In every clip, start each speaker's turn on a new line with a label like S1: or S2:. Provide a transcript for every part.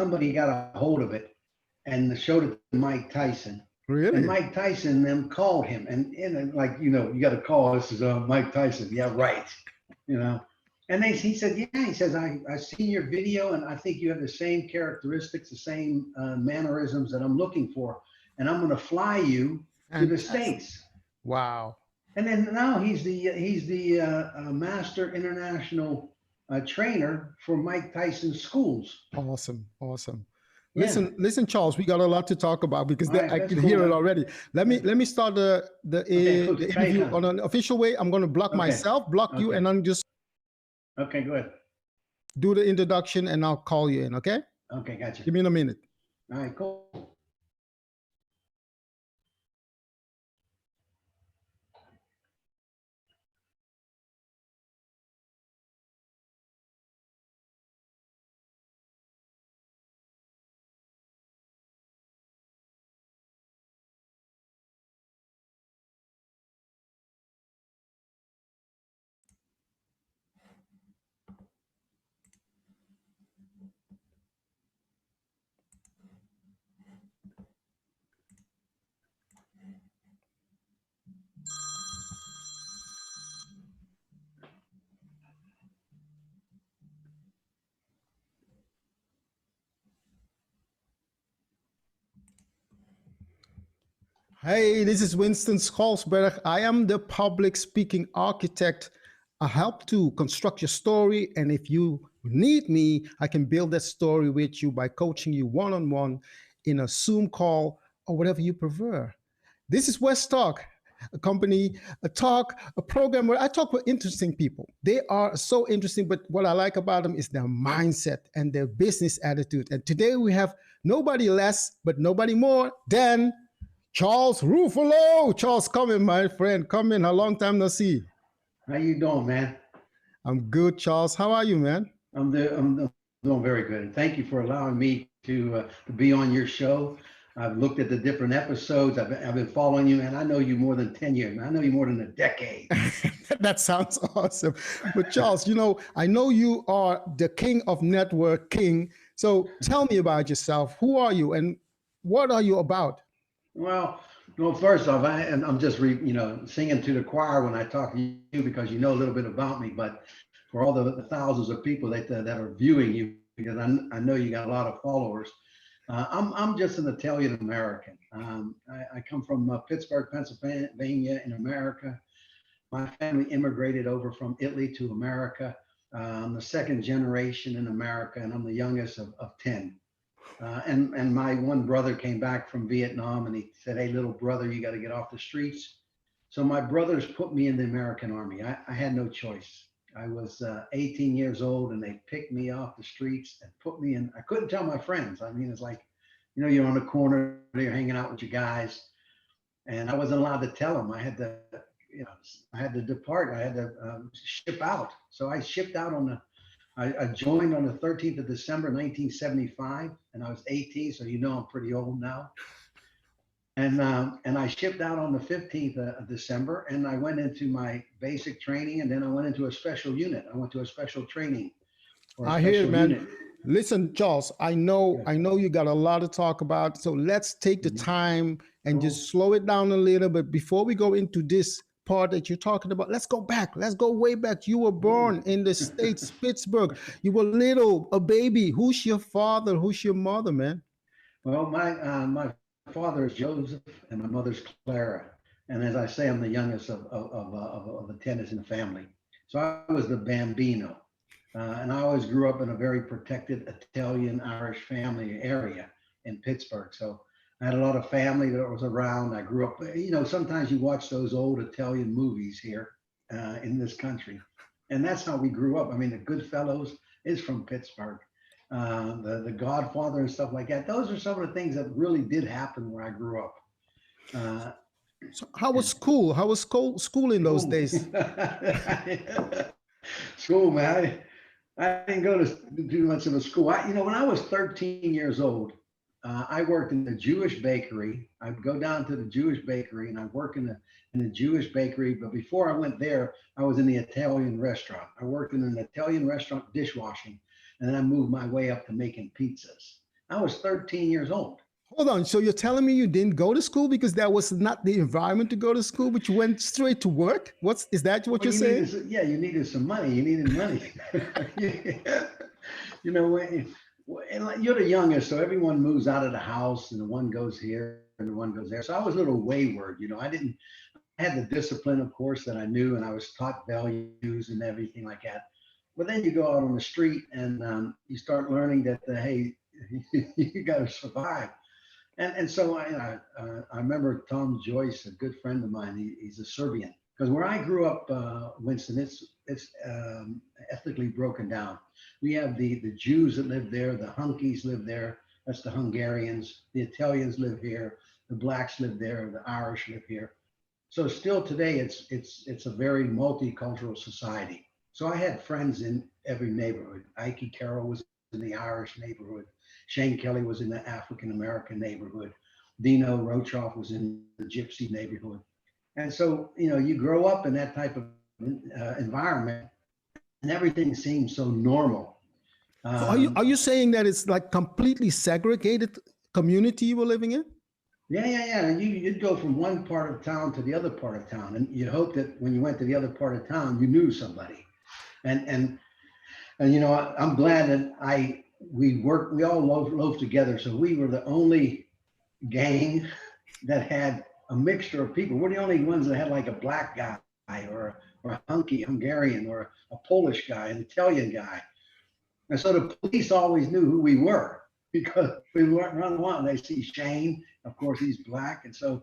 S1: somebody got a hold of it and showed it to Mike Tyson. And
S2: Really?
S1: Mike Tyson then called him, and like, you got to call. This is Mike Tyson. Yeah, right. You know, and he said, yeah. He says, I seen your video, and I think you have the same characteristics, the same mannerisms that I'm looking for, and I'm going to fly you to the
S2: Fantastic.
S1: States.
S2: Wow.
S1: And then now he's the master international trainer for Mike Tyson's schools.
S2: Awesome. Awesome.
S1: Yeah.
S2: Listen, Charles, we got a lot to talk about because
S1: All right,
S2: I
S1: that's
S2: can
S1: cool,
S2: hear it
S1: man.
S2: already. Let me start
S1: Okay, cool.
S2: the
S1: Take
S2: interview
S1: time.
S2: on an official way. I'm going to block
S1: Okay.
S2: myself, block you,
S1: Okay.
S2: and then just
S1: Okay, go ahead.
S2: do the introduction, and I'll call you in. Okay?
S1: Okay, gotcha.
S2: Give me a minute.
S1: All right, cool.
S2: Hey, this is Winston Schalsberg. I am the public speaking architect. I help to construct your story. And if you need me, I can build that story with you by coaching you one on one in a Zoom call or whatever you prefer. This is WESTALK, a company, a talk, a program where I talk with interesting people. They are so interesting, but what I like about them is their mindset and their business attitude. And today we have nobody less, but nobody more than Charles Ruffalo. Charles, come in, my friend. Come in. A long time no see.
S1: How you doing, man?
S2: I'm good, Charles. How are you, man?
S1: I'm doing very good. And thank you for allowing me to be on your show. I've looked at the different episodes. I've been following you, and I know you more than 10 years. Man. I know you more than a decade.
S2: That sounds awesome. But Charles, I know you are the king of networking. So tell me about yourself. Who are you and what are you about?
S1: Well, first off, I'm just singing to the choir when I talk to you because you know a little bit about me. But for all the thousands of people that are viewing you, because I know you got a lot of followers, I'm just an Italian American. I come from Pittsburgh, Pennsylvania, in America. My family immigrated over from Italy to America. I'm the second generation in America, and I'm the youngest of 10. And my one brother came back from Vietnam, and he said, "Hey, little brother, you got to get off the streets." So my brothers put me in the American Army. I had no choice. I was 18 years old, and they picked me off the streets and put me in. I couldn't tell my friends. I mean, it's like, you're on the corner, you're hanging out with your guys, and I wasn't allowed to tell them. I had to depart. I had to ship out. So I shipped out I joined on the 13th of December, 1975, and I was 18, so I'm pretty old now. And I shipped out on the 15th of December, and I went into my basic training, and then I went into a special unit. I went to a special training or a
S2: I hear it,
S1: special
S2: man.
S1: unit.
S2: Listen, Charles, I know you got a lot to talk about. So let's take the time and
S1: Cool.
S2: just slow it down a little bit before we go into this part that you're talking about. Let's go back. Let's go way back. You were born in the States, Pittsburgh. You were little, a baby. Who's your father? Who's your mother, man?
S1: Well, my father is Joseph, and my mother's Clara. And as I say, I'm the youngest of the tenants in the family. So I was the bambino. And I always grew up in a very protected Italian Irish family area in Pittsburgh. So I had a lot of family that was around. I grew up, sometimes you watch those old Italian movies here in this country. And that's how we grew up. I mean, the Goodfellas is from Pittsburgh. The Godfather and stuff like that. Those are some of the things that really did happen where I grew up.
S2: So how was school? How was school in those days?
S1: School, man. I didn't go to do much of a school. When I was 13 years old, I worked in the Jewish bakery. I'd go down to the Jewish bakery and I'd work in the Jewish bakery. But before I went there, I was in the Italian restaurant. I worked in an Italian restaurant dishwashing, and then I moved my way up to making pizzas. I was 13 years old.
S2: Hold on. So you're telling me you didn't go to school because that was not the environment to go to school, but you went straight to work? Is that what
S1: Well,
S2: you're saying?
S1: yeah, you needed some money. You needed money. You know, and like, you're the youngest, so everyone moves out of the house, and the one goes here and the one goes there. So I was a little wayward. You know, I had the discipline, of course, that I knew, and I was taught values and everything like that. But then you go out on the street and you start learning that, hey, you got to survive. And so I remember Tom Joyce, a good friend of mine. He's a Serbian. Because where I grew up, Winston, it's ethnically broken down. We have the Jews that live there, the Hunkies live there. That's the Hungarians. The Italians live here. The blacks live there. The Irish live here. So still today, it's a very multicultural society. So I had friends in every neighborhood. Ike Carroll was in the Irish neighborhood. Shane Kelly was in the African American neighborhood. Dino Rochoff was in the Gypsy neighborhood. And so, you know, you grow up in that type of environment, and everything seems so normal.
S2: So are you saying that it's like completely segregated community you were living in?
S1: Yeah. And you'd go from one part of town to the other part of town, and you hope that when you went to the other part of town, you knew somebody. And you know, I'm glad that we all loafed together. So we were the only gang that had a mixture of people. We're the only ones that had like a black guy or a Hungarian or a Polish guy, an Italian guy. And so the police always knew who we were because we weren't running around. They see Shane, of course, he's black. And so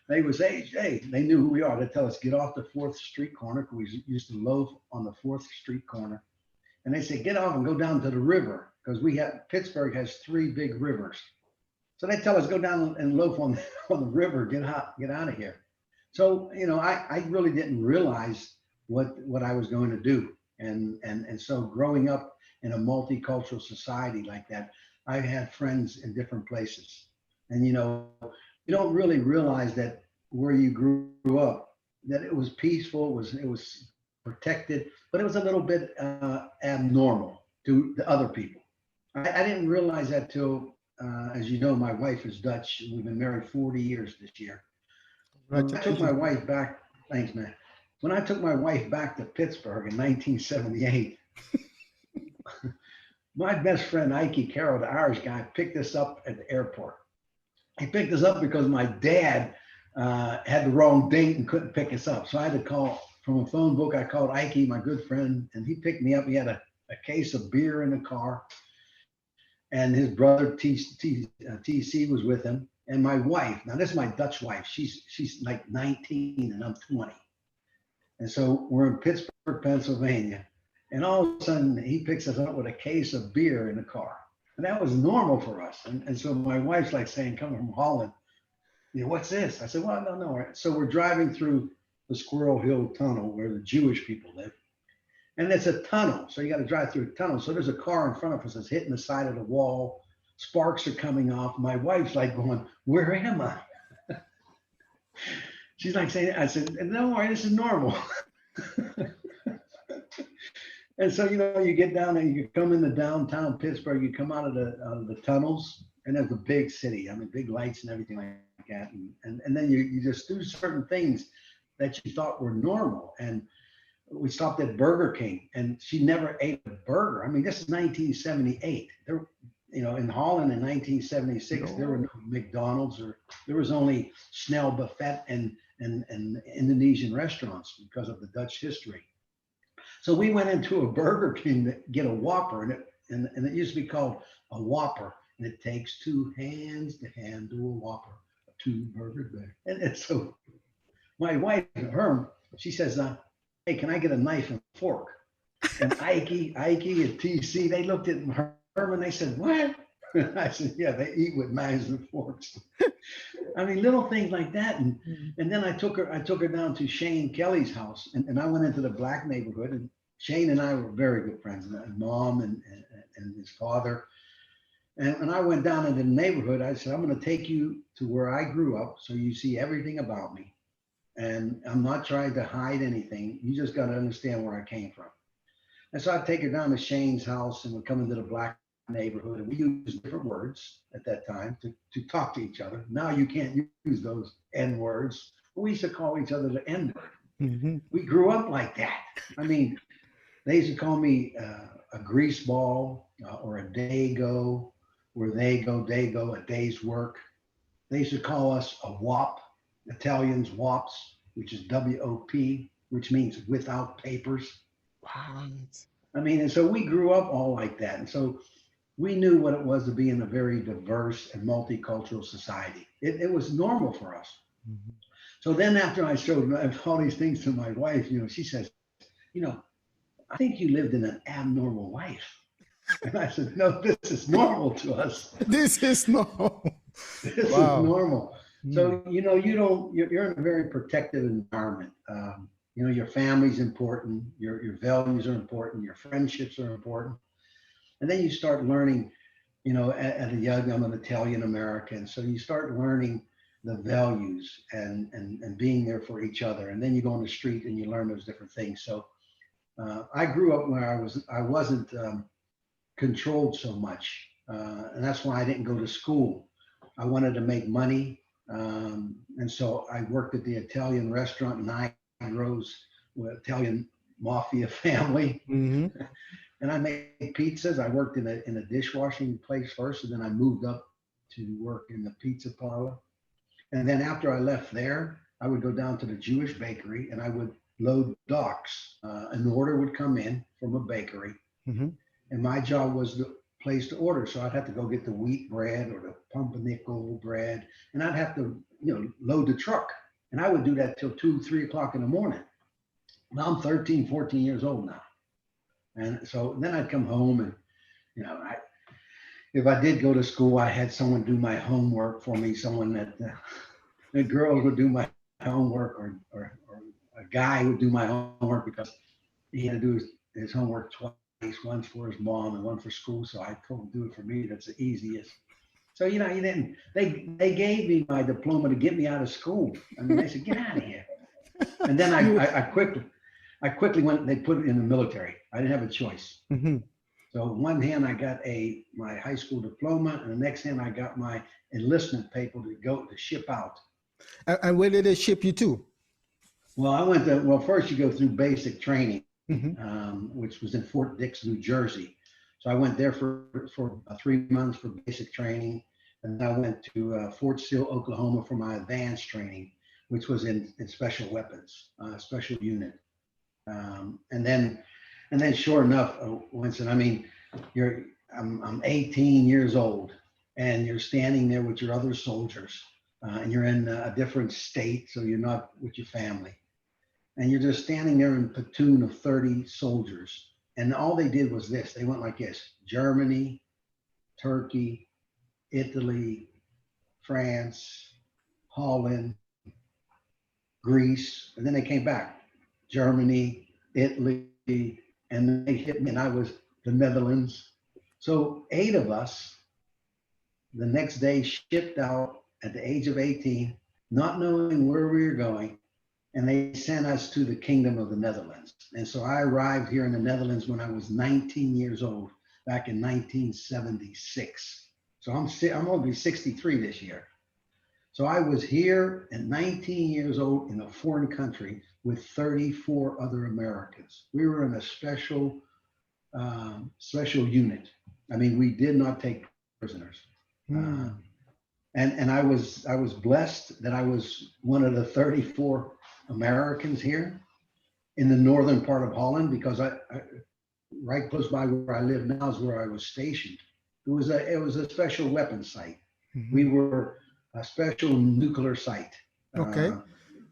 S1: they would say, hey, they knew who we are. They tell us, get off the 4th Street corner, because we used to loaf on the 4th Street corner. And they say, get off and go down to the river, because Pittsburgh has 3 big rivers. So they tell us, go down and loaf on the river, get out of here. So, you know, I really didn't realize what I was going to do. And so growing up in a multicultural society like that, I had friends in different places. And, you know, you don't really realize that where you grew up, that it was peaceful, it was protected, but it was a little bit abnormal to the other people. I didn't realize that till, as you know, my wife is Dutch. We've been married 40 years this year. When I took my wife back, thanks, man. When I took my wife back to Pittsburgh in 1978, my best friend, Ike Carroll, the Irish guy, picked us up at the airport. He picked us up because my dad had the wrong date and couldn't pick us up. So I had to call from a phone book. I called Ike, my good friend, and he picked me up. He had a case of beer in the car. And his brother TC was with him, and my wife. Now this is my Dutch wife. She's like 19 and I'm 20. And so we're in Pittsburgh, Pennsylvania, and all of a sudden he picks us up with a case of beer in the car, and that was normal for us. And so my wife's like saying, coming from Holland, you know, what's this? I said, well, no. So we're driving through the Squirrel Hill Tunnel where the Jewish people live. And it's a tunnel, so you got to drive through a tunnel. So there's a car in front of us that's hitting the side of the wall. Sparks are coming off. My wife's like going, where am I? She's like saying, I said, don't worry, this is normal. And so, you know, you get down and you come into downtown Pittsburgh, you come out of the tunnels, and there's a big city. I mean, big lights and everything like that. And then you just do certain things that you thought were normal. And we stopped at Burger King, and she never ate a burger. I mean, this is 1978. There, you know, in Holland in 1976, there were no McDonald's, or there was only Snell Buffet and Indonesian restaurants because of the Dutch history. So we went into a Burger King to get a Whopper, and it used to be called a Whopper, and it takes 2 hands to handle a Whopper, a 2-burger bag. And so my wife, Herm, she says, hey, can I get a knife and fork? And Ike and TC, they looked at Herm and they said, what? I said, yeah, they eat with knives and forks. I mean, little things like that. And then I took her down to Shane Kelly's house, and I went into the black neighborhood, and Shane and I were very good friends, and mom and his father. And I went down into the neighborhood. I said, I'm going to take you to where I grew up, so you see everything about me. And I'm not trying to hide anything. You just got to understand where I came from. And so I'd take her down to Shane's house, and we'd come into the black neighborhood, and we used different words at that time to talk to each other. Now you can't use those N words. We used to call each other the N word.
S2: Mhm.
S1: We grew up like that. I mean, they used to call me a grease ball or a dago, where they go, a day's work. They used to call us a WOP, Italians WOPs, which is WOP, which means without papers.
S2: What?
S1: I mean, and so we grew up all like that. And so we knew what it was to be in a very diverse and multicultural society. It was normal for us.
S2: Mhm.
S1: So then after I showed all these things to my wife, she says, I think you lived in an abnormal life. And I said, no, this is normal to us.
S2: This is no.
S1: This is
S2: Wow.
S1: normal.
S2: Mm.
S1: So, you're in a very protected environment. Your family's important, your values are important, your friendships are important. And then you start learning, at a young, I'm an Italian American. So you start learning the values and being there for each other. And then you go on the street and you learn those different things. So I grew up where I wasn't controlled so much. And that's why I didn't go to school. I wanted to make money. And so I worked at the Italian restaurant, Nine Rows, with Italian mafia family.
S2: Mhm.
S1: And I made pizzas. I worked in a dishwashing place first, and then I moved up to work in the pizza parlor. And then after I left there, I would go down to the Jewish bakery and I would load docks. An order would come in from a bakery,
S2: Mhm.
S1: and my job was to place the order. So I'd have to go get the wheat bread or the pumpernickel bread, and I'd have to, load the truck. And I would do that till 2, 3 o'clock in the morning. Now I'm 13, 14 years old now. And so then I'd come home and, if I did go to school, I had someone do my homework for me, someone that the girls would do my homework or a guy would do my homework because he had to do his homework twice, once for his mom and one for school. So I told him to do it for me. That's the easiest. So, he didn't, they gave me my diploma to get me out of school. I mean, they said, get out of here. And then
S2: You.
S1: I quickly went, they put it in the military. I didn't have a choice.
S2: Mhm.
S1: So in one hand, I got my high school diploma, and the next hand, I got my enlistment paper to ship out.
S2: And where did they ship you to?
S1: Well, first you go through basic training,
S2: Mhm.
S1: which was in Fort Dix, New Jersey. So I went there for 3 months for basic training. And I went to Fort Sill, Oklahoma for my advanced training, which was in special weapons, special unit. And then sure enough, Winston, I mean, I'm 18 years old and you're standing there with your other soldiers and you're in a different state. So you're not with your family and you're just standing there in a platoon of 30 soldiers. And all they did was this, they went like this: Germany, Turkey, Italy, France, Holland, Greece, and then they came back, Germany, Italy, and then they hit me, and I was the Netherlands. So 8 of us the next day shipped out at the age of 18, not knowing where we were going, and they sent us to the Kingdom of the Netherlands. And so I arrived here in the Netherlands when I was 19 years old, back in 1976. So I'm going to be 63 this year. So I was here at 19 years old in a foreign country with 34 other Americans. We were in a special unit. I mean, we did not take prisoners.
S2: Hmm.
S1: And I was blessed that I was one of the 34 Americans here in the northern part of Holland, because I right close by where I live now is where I was stationed. It was a special weapons site. We
S2: Mhm.
S1: were a special nuclear site.
S2: Okay.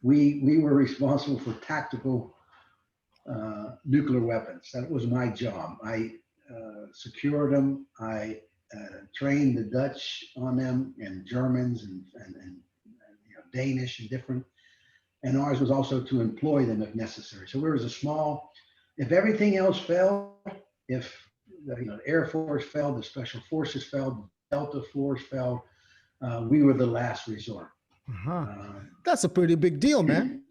S1: We were responsible for tactical nuclear weapons. That was my job. I secured them. I trained the Dutch on them, and Germans, and Danish, and different. And ours was also to employ them if necessary. So we was a small. If everything else failed, if the Air Force failed, the Special Forces failed, Delta Force failed, we were the last resort.
S2: Uh-huh.
S1: Um,
S2: That's a pretty big deal, man.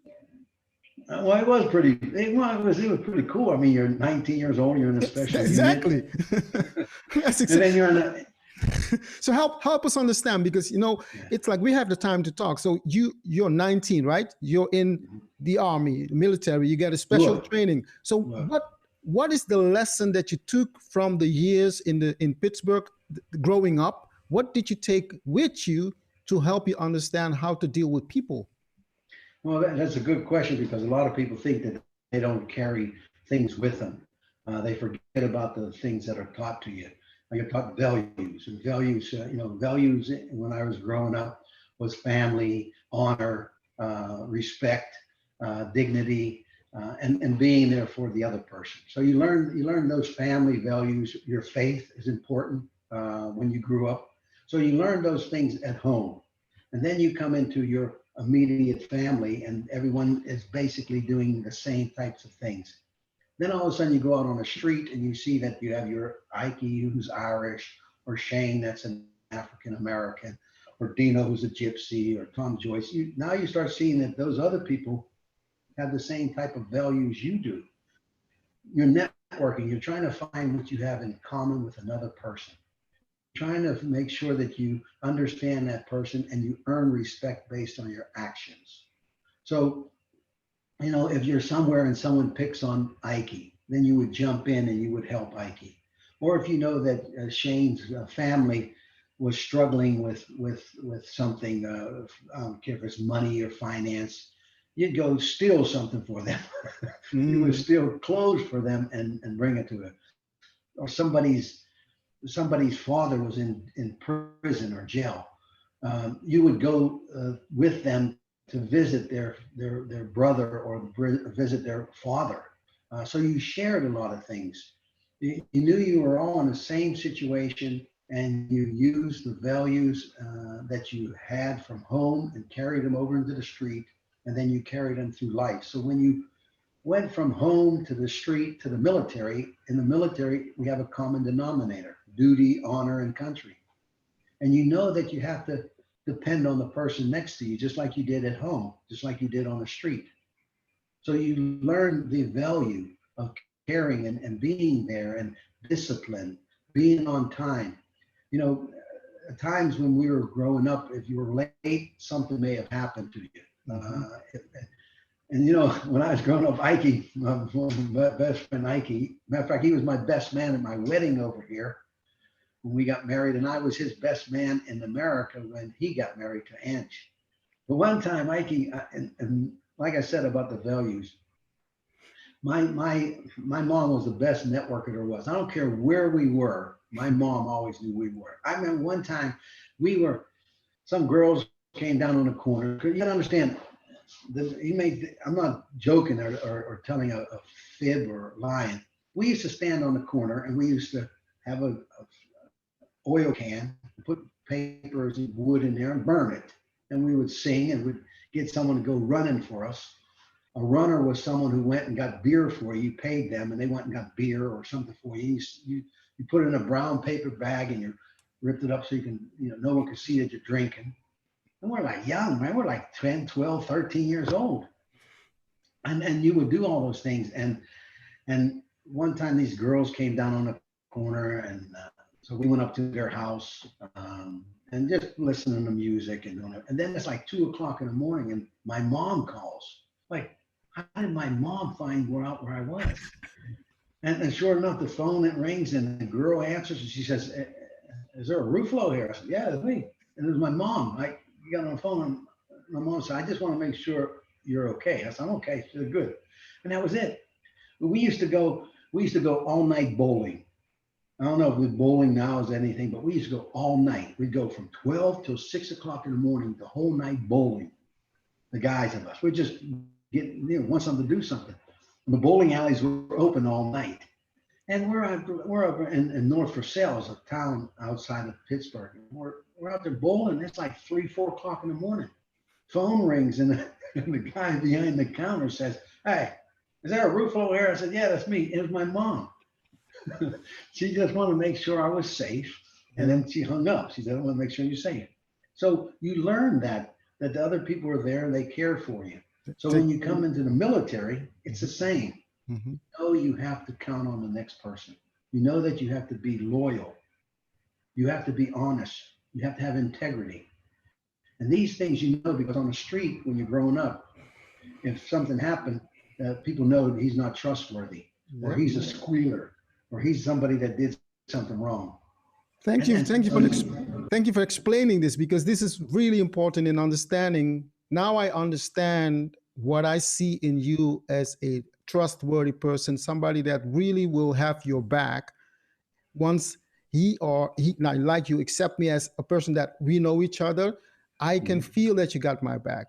S1: Well, it was pretty, it was pretty cool. I mean, you're 19 years old, you're in a special unit,
S2: Exactly. That's
S1: and then
S2: exactly.
S1: you're in a,
S2: So help us understand, because
S1: yeah,
S2: it's like we have the time to talk. So you're 19, right? You're in the army, military. You get a special
S1: look,
S2: training. So
S1: look.
S2: what is the lesson that you took from the years in Pittsburgh growing up? What did you take with you to help you understand how to deal with people?
S1: Well, that's a good question because a lot of people think that they don't carry things with them. They forget about the things that are taught to you. Like you're taught values and values. Values when I was growing up was family, honor, respect, dignity, and being there for the other person. So you learn those family values. Your faith is important when you grew up. So you learn those things at home, and then you come into your immediate family, and everyone is basically doing the same types of things. Then all of a sudden you go out on the street and you see that you have your Ike who's Irish, or Shane that's an African American, or Dino who's a gypsy, or Tom Joyce. Now you start seeing that those other people have the same type of values you do. You're networking, you're trying to find what you have in common with another person. You're trying to make sure that you understand that person and you earn respect based on your actions. So, if you're somewhere and someone picks on Ike, then you would jump in and you would help Ike. Or if you know that Shane's family was struggling with something, I don't care if it's money or finance, you'd go steal something for them. You would
S2: Mm,
S1: steal clothes for them and bring it to it. Or somebody's father was in prison or jail. You would go with them to visit their brother or visit their father. So you shared a lot of things. You knew you were all in the same situation, and you used the values that you had from home and carried them over into the street, and then you carried them through life. So when you went from home to the street to the military, in the military, we have a common denominator: duty, honor, and country. And you know that you have to depend on the person next to you, just like you did at home, just like you did on the street. So you learn the value of caring and being there, and discipline, being on time. You know, at times when we were growing up, if you were late, something may have happened to you.
S2: mhm.
S1: And when I was growing up, Ike, my best friend Ike, matter of fact, he was my best man at my wedding over here when we got married, and I was his best man in America when he got married to Ange. But one time, Ike, and like I said about the values, my mom was the best networker there was. I don't care where we were. My mom always knew we were. I remember one time we were some girls came down on the corner. You got to understand, I'm not joking or telling a fib or lying. We used to stand on the corner and we used to have a oil can, put papers and wood in there and burn it. And we would sing and would get someone to go running for us. A runner was someone who went and got beer for you. You paid them and they went and got beer or something for you. You put it in a brown paper bag and you ripped it up so you can, no one can see that you're drinking. And we're like young, man. We're like 10, 12, 13 years old. And you would do all those things. And one time these girls came down on the corner, and so we went up to their house, and just listening to music and doing it. And then it's like 2 o'clock in the morning, and my mom calls. Like, how did my mom find where I was? And sure enough, the phone it rings, and the girl answers, and she says, "Is there a Ruffalo here?" I said, "Yeah, it's me." And it was my mom. I got on the phone, and my mom said, "I just want to make sure you're okay." I said, "I'm okay." She said, "Good." And that was it. We used to go. We used to go all night bowling. I don't know if with bowling now is anything, but we used to go all night. We'd go from 12 till 6 o'clock in the morning, the whole night bowling. The guys of us, we just want something to do something. And the bowling alleys were open all night. And we're up in North Versailles, a town outside of Pittsburgh. And we're out there bowling. It's like 3, 4 o'clock in the morning. Phone rings, and and the guy behind the counter says, "Hey, is there a Ruffalo here?" I said, "Yeah, that's me." It was my mom. She just wanted to make sure I was safe. And
S2: Mhm.
S1: then she hung up. She said, "I want to make sure you're safe." So you learn that the other people are there and they care for you. So
S2: Take,
S1: when you come into the military, it's the same.
S2: mhm.
S1: You know you have to count on the next person. You know that you have to be loyal. You have to be honest. You have to have integrity. And these things you know because on the street when you're growing up, if something happened, people know he's not trustworthy, or
S2: Yep.
S1: he's a squealer, or he's somebody that did something wrong.
S2: Thank you.
S1: And
S2: Thank you
S1: so
S2: for thank you for explaining this, because this is really important in understanding. Now I understand what I see in you as a trustworthy person, somebody that really will have your back once like you accept me as a person that we know each other. I can feel that you got my back.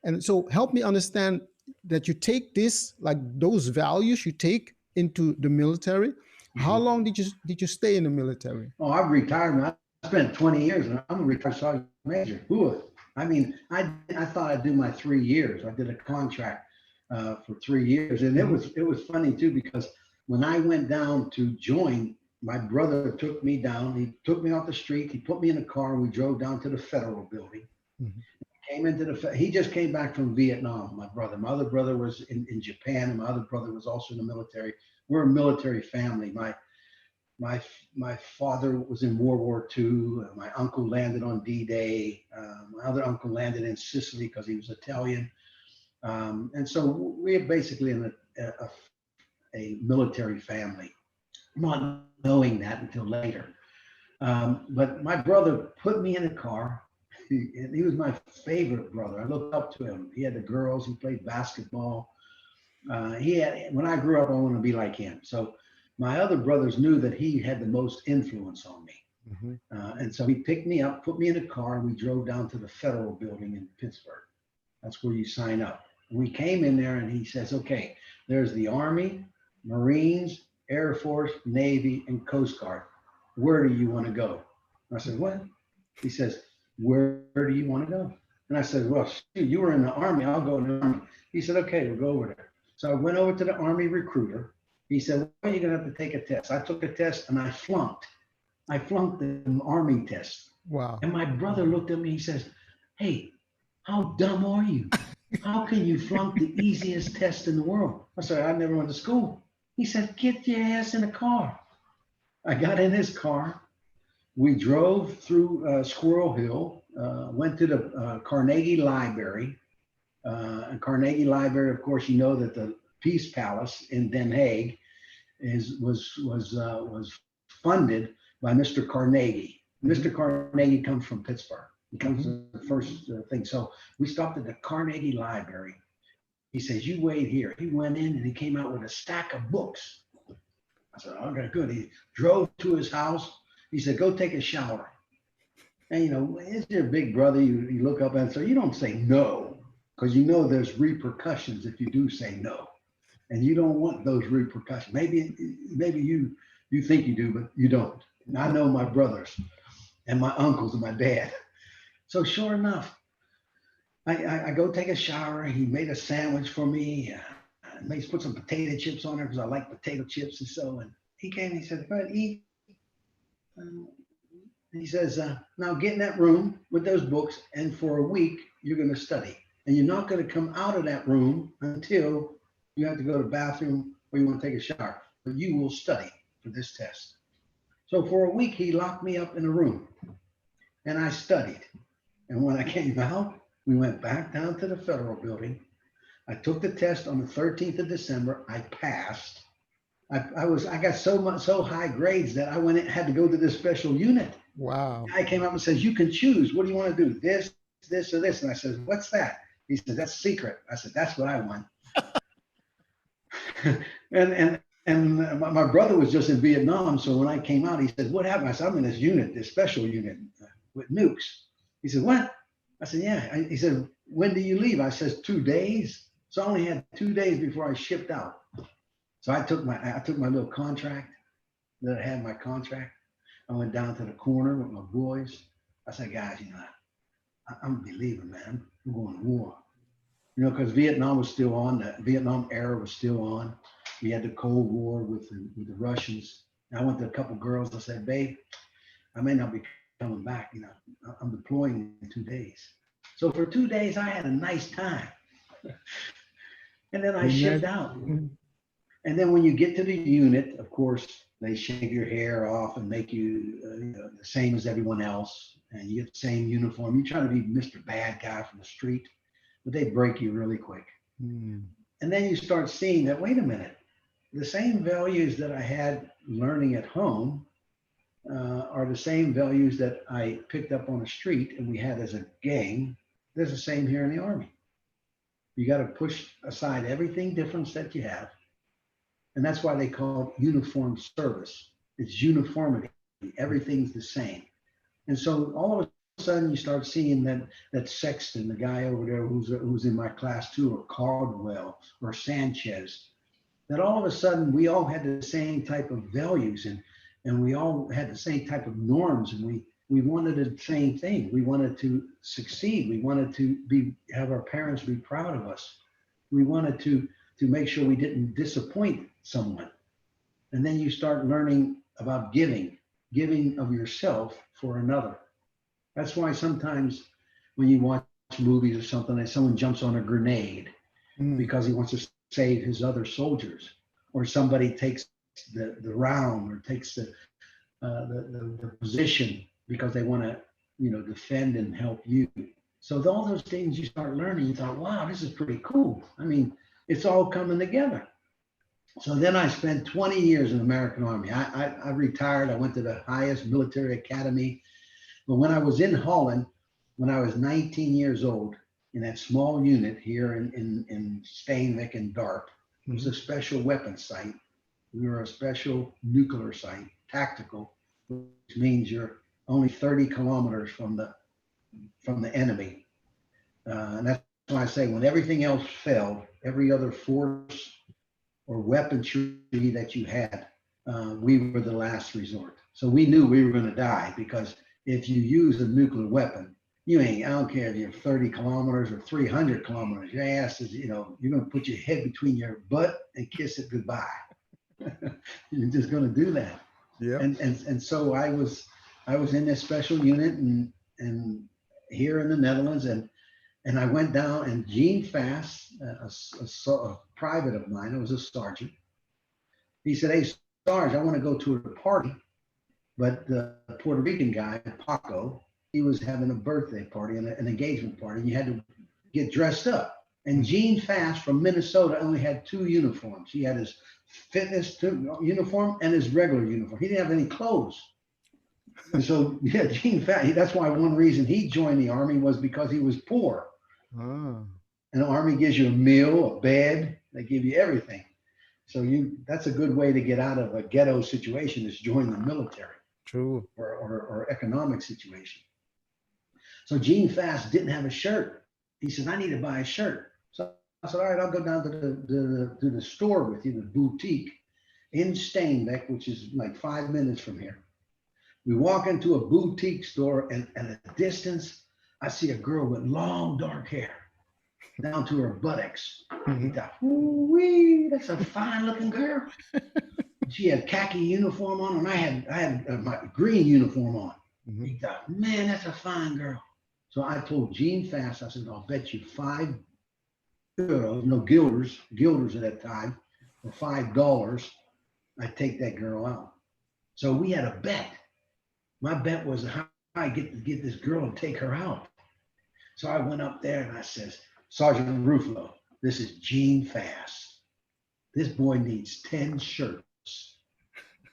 S2: And so help me understand that you take this, like those values you take into the military. How long did you stay in the military?
S1: oh, I've retired. Man. I spent 20 years, and I'm a retired sergeant major. Who would? I mean, I thought I'd do my 3 years. I did a contract for 3 years, and
S2: Mhm.
S1: it was funny too because when I went down to join, my brother took me down. He took me off the street. He put me in a car, and we drove down to the federal building.
S2: Mhm.
S1: Came into he just came back from Vietnam. My other brother was in Japan, and my other brother was also in the military. We're a military family. My my father was in World War II. My uncle landed on D-Day. My other uncle landed in Sicily because he was Italian. And so we're basically in a military family, not knowing that until later. But my brother put me in a car. He was my favorite brother. I looked up to him. He had the girls. He played basketball. He had. When I grew up, I wanted to be like him. So my other brothers knew that he had the most influence on me.
S2: Mhm.
S1: And so he picked me up, put me in a car, and we drove down to the federal building in Pittsburgh. That's where you sign up. We came in there and he says, okay, there's the Army, Marines, Air Force, Navy, and Coast Guard. Where do you want to go? And I said, what? He says, where do you want to go? And I said, well, shoot, you were in the Army. I'll go in the Army. He said, okay, we'll go over there. So I went over to the Army recruiter. He said, well, you're going to have to take a test. I took a test and I flunked. I flunked the Army test.
S2: Wow.
S1: And my brother looked at me. He says, hey, how dumb are you? How can you flunk the easiest test in the world? I said, I never went to school. He said, get your ass in a car. I got in his car. We drove through Squirrel Hill, went to the Carnegie Library. And Carnegie Library, of course, you know that the Peace Palace in Den Haag was funded by Mr. Carnegie. Mr. Carnegie comes from Pittsburgh. He comes
S2: Mhm.
S1: to the first thing. So we stopped at the Carnegie Library. He says, you wait here. He went in and he came out with a stack of books. I said, okay, good. He drove to his house. He said, go take a shower. And you know, it's your big brother. You look up and so you don't say no, because you know there's repercussions if you do say no. And you don't want those repercussions. Maybe you think you do, but you don't. And I know my brothers and my uncles and my dad. So sure enough, I go take a shower. He made a sandwich for me. Put some potato chips on there because I like potato chips and so. And he came and he said, go ahead, eat. Um, he says, now get in that room with those books, and for a week, you're going to study. And you're not going to come out of that room until you have to go to the bathroom or you want to take a shower. But you will study for this test. So for a week, he locked me up in a room and I studied. And when I came out, we went back down to the federal building. I took the test on the 13th of December. I passed. I got so high grades that I had to go to this special unit.
S2: Wow.
S1: The guy came up and says, you can choose. What do you want to do? This, or this? And I said, what's that? He said, that's secret. I said, that's what I want. and my brother was just in Vietnam. So when I came out, he said, what happened? I said, I'm in this unit, this special unit with nukes. He said, what? I said, yeah. He said, when do you leave? I said, 2 days. So I only had 2 days before I shipped out. So I took my little contract that I had my contract. I went down to the corner with my boys. I said, guys, you know, I'm gonna be leaving, man. I'm going to war. You know, because Vietnam was still on. The Vietnam era was still on. We had the Cold War with the Russians. And I went to a couple girls. I said, babe, I may not be coming back. You know, I'm deploying in 2 days. So for 2 days, I had a nice time. And then I shipped out. And then when you get to the unit, of course, they shave your hair off and make you, the same as everyone else. And you get the same uniform. You try to be Mr. Bad Guy from the street, but they break you really quick.
S2: Mm.
S1: And then you start seeing that, wait a minute, the same values that I had learning at home are the same values that I picked up on the street and we had as a gang. There's the same here in the Army. You got to push aside everything difference that you have. And that's why they call it uniform service. It's uniformity. Everything's the same. And so all of a sudden you start seeing that Sexton, the guy over there who's in my class too, or Caldwell or Sanchez, that all of a sudden we all had the same type of values and we all had the same type of norms, and we wanted the same thing. We wanted to succeed. We wanted to have our parents be proud of us. We wanted to make sure we didn't disappoint someone. And then you start learning about giving of yourself for another. That's why sometimes when you watch movies or something, and someone jumps on a grenade because he wants to save his other soldiers, or somebody takes the round or takes the position because they want to defend and help you. So all those things you start learning, you thought, wow, this is pretty cool. I mean, it's all coming together. So then I spent 20 years in the American Army. I retired. I went to the highest military academy. But when I was in Holland, when I was 19 years old, in that small unit here in Steenwijk and Dorp, it was a special weapons site. We were a special nuclear site, tactical, which means you're only 30 kilometers from the enemy. And that's why I say when everything else failed, every other force or weaponry that you had, we were the last resort. So we knew we were going to die, because if you use a nuclear weapon, I don't care if you're 30 kilometers or 300 kilometers, your ass is, you're going to put your head between your butt and kiss it goodbye. You're just going to do that.
S2: Yeah.
S1: And so I was in this special unit and here in the Netherlands, and I went down, and Gene Fast, a private of mine, it was a sergeant. He said, "Hey, Sarge, I want to go to a party." But the Puerto Rican guy, Paco, he was having a birthday party and an engagement party, and you had to get dressed up. And Gene Fast from Minnesota only had two uniforms. He had his fitness uniform and his regular uniform. He didn't have any clothes. And so, yeah, Gene Fast, that's why one reason he joined the Army was because he was poor. And the Army gives you a meal, a bed, they give you everything. So that's a good way to get out of a ghetto situation, is join the military.
S2: True.
S1: Or economic situation. So Gene Fast didn't have a shirt. He said, "I need to buy a shirt." So I said, "All right, I'll go down to the store with you, the boutique in Steenwijk, which is like 5 minutes from here." We walk into a boutique store, and at a distance, I see a girl with long dark hair down to her buttocks. I thought, "Ooh-wee, that's a fine looking girl." She had khaki uniform on, and I had my green uniform on. He thought, "Man, that's a fine girl." So I told Gene Fast, I said, "I'll bet you €5, guilders at that time, or $5, I take that girl out." So we had a bet. My bet was how I get this girl and take her out. So I went up there and I says, "Sergeant Ruffalo, this is Gene Fast. This boy needs 10 shirts."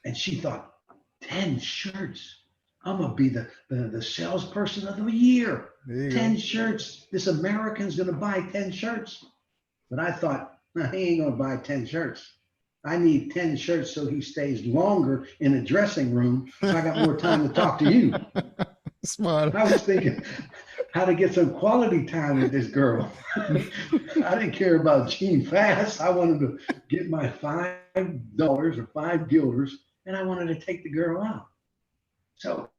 S1: And she thought, 10 shirts? I'm going to be the salesperson of the year. 10 shirts. This American's going to buy 10 shirts. But I thought, nah, he ain't going to buy 10 shirts. I need 10 shirts so he stays longer in the dressing room, so I got more time to talk to you.
S2: Smart.
S1: I was thinking how to get some quality time with this girl. I didn't care about Gene Fast. I wanted to get my $5 or 5 guilders, and I wanted to take the girl out. So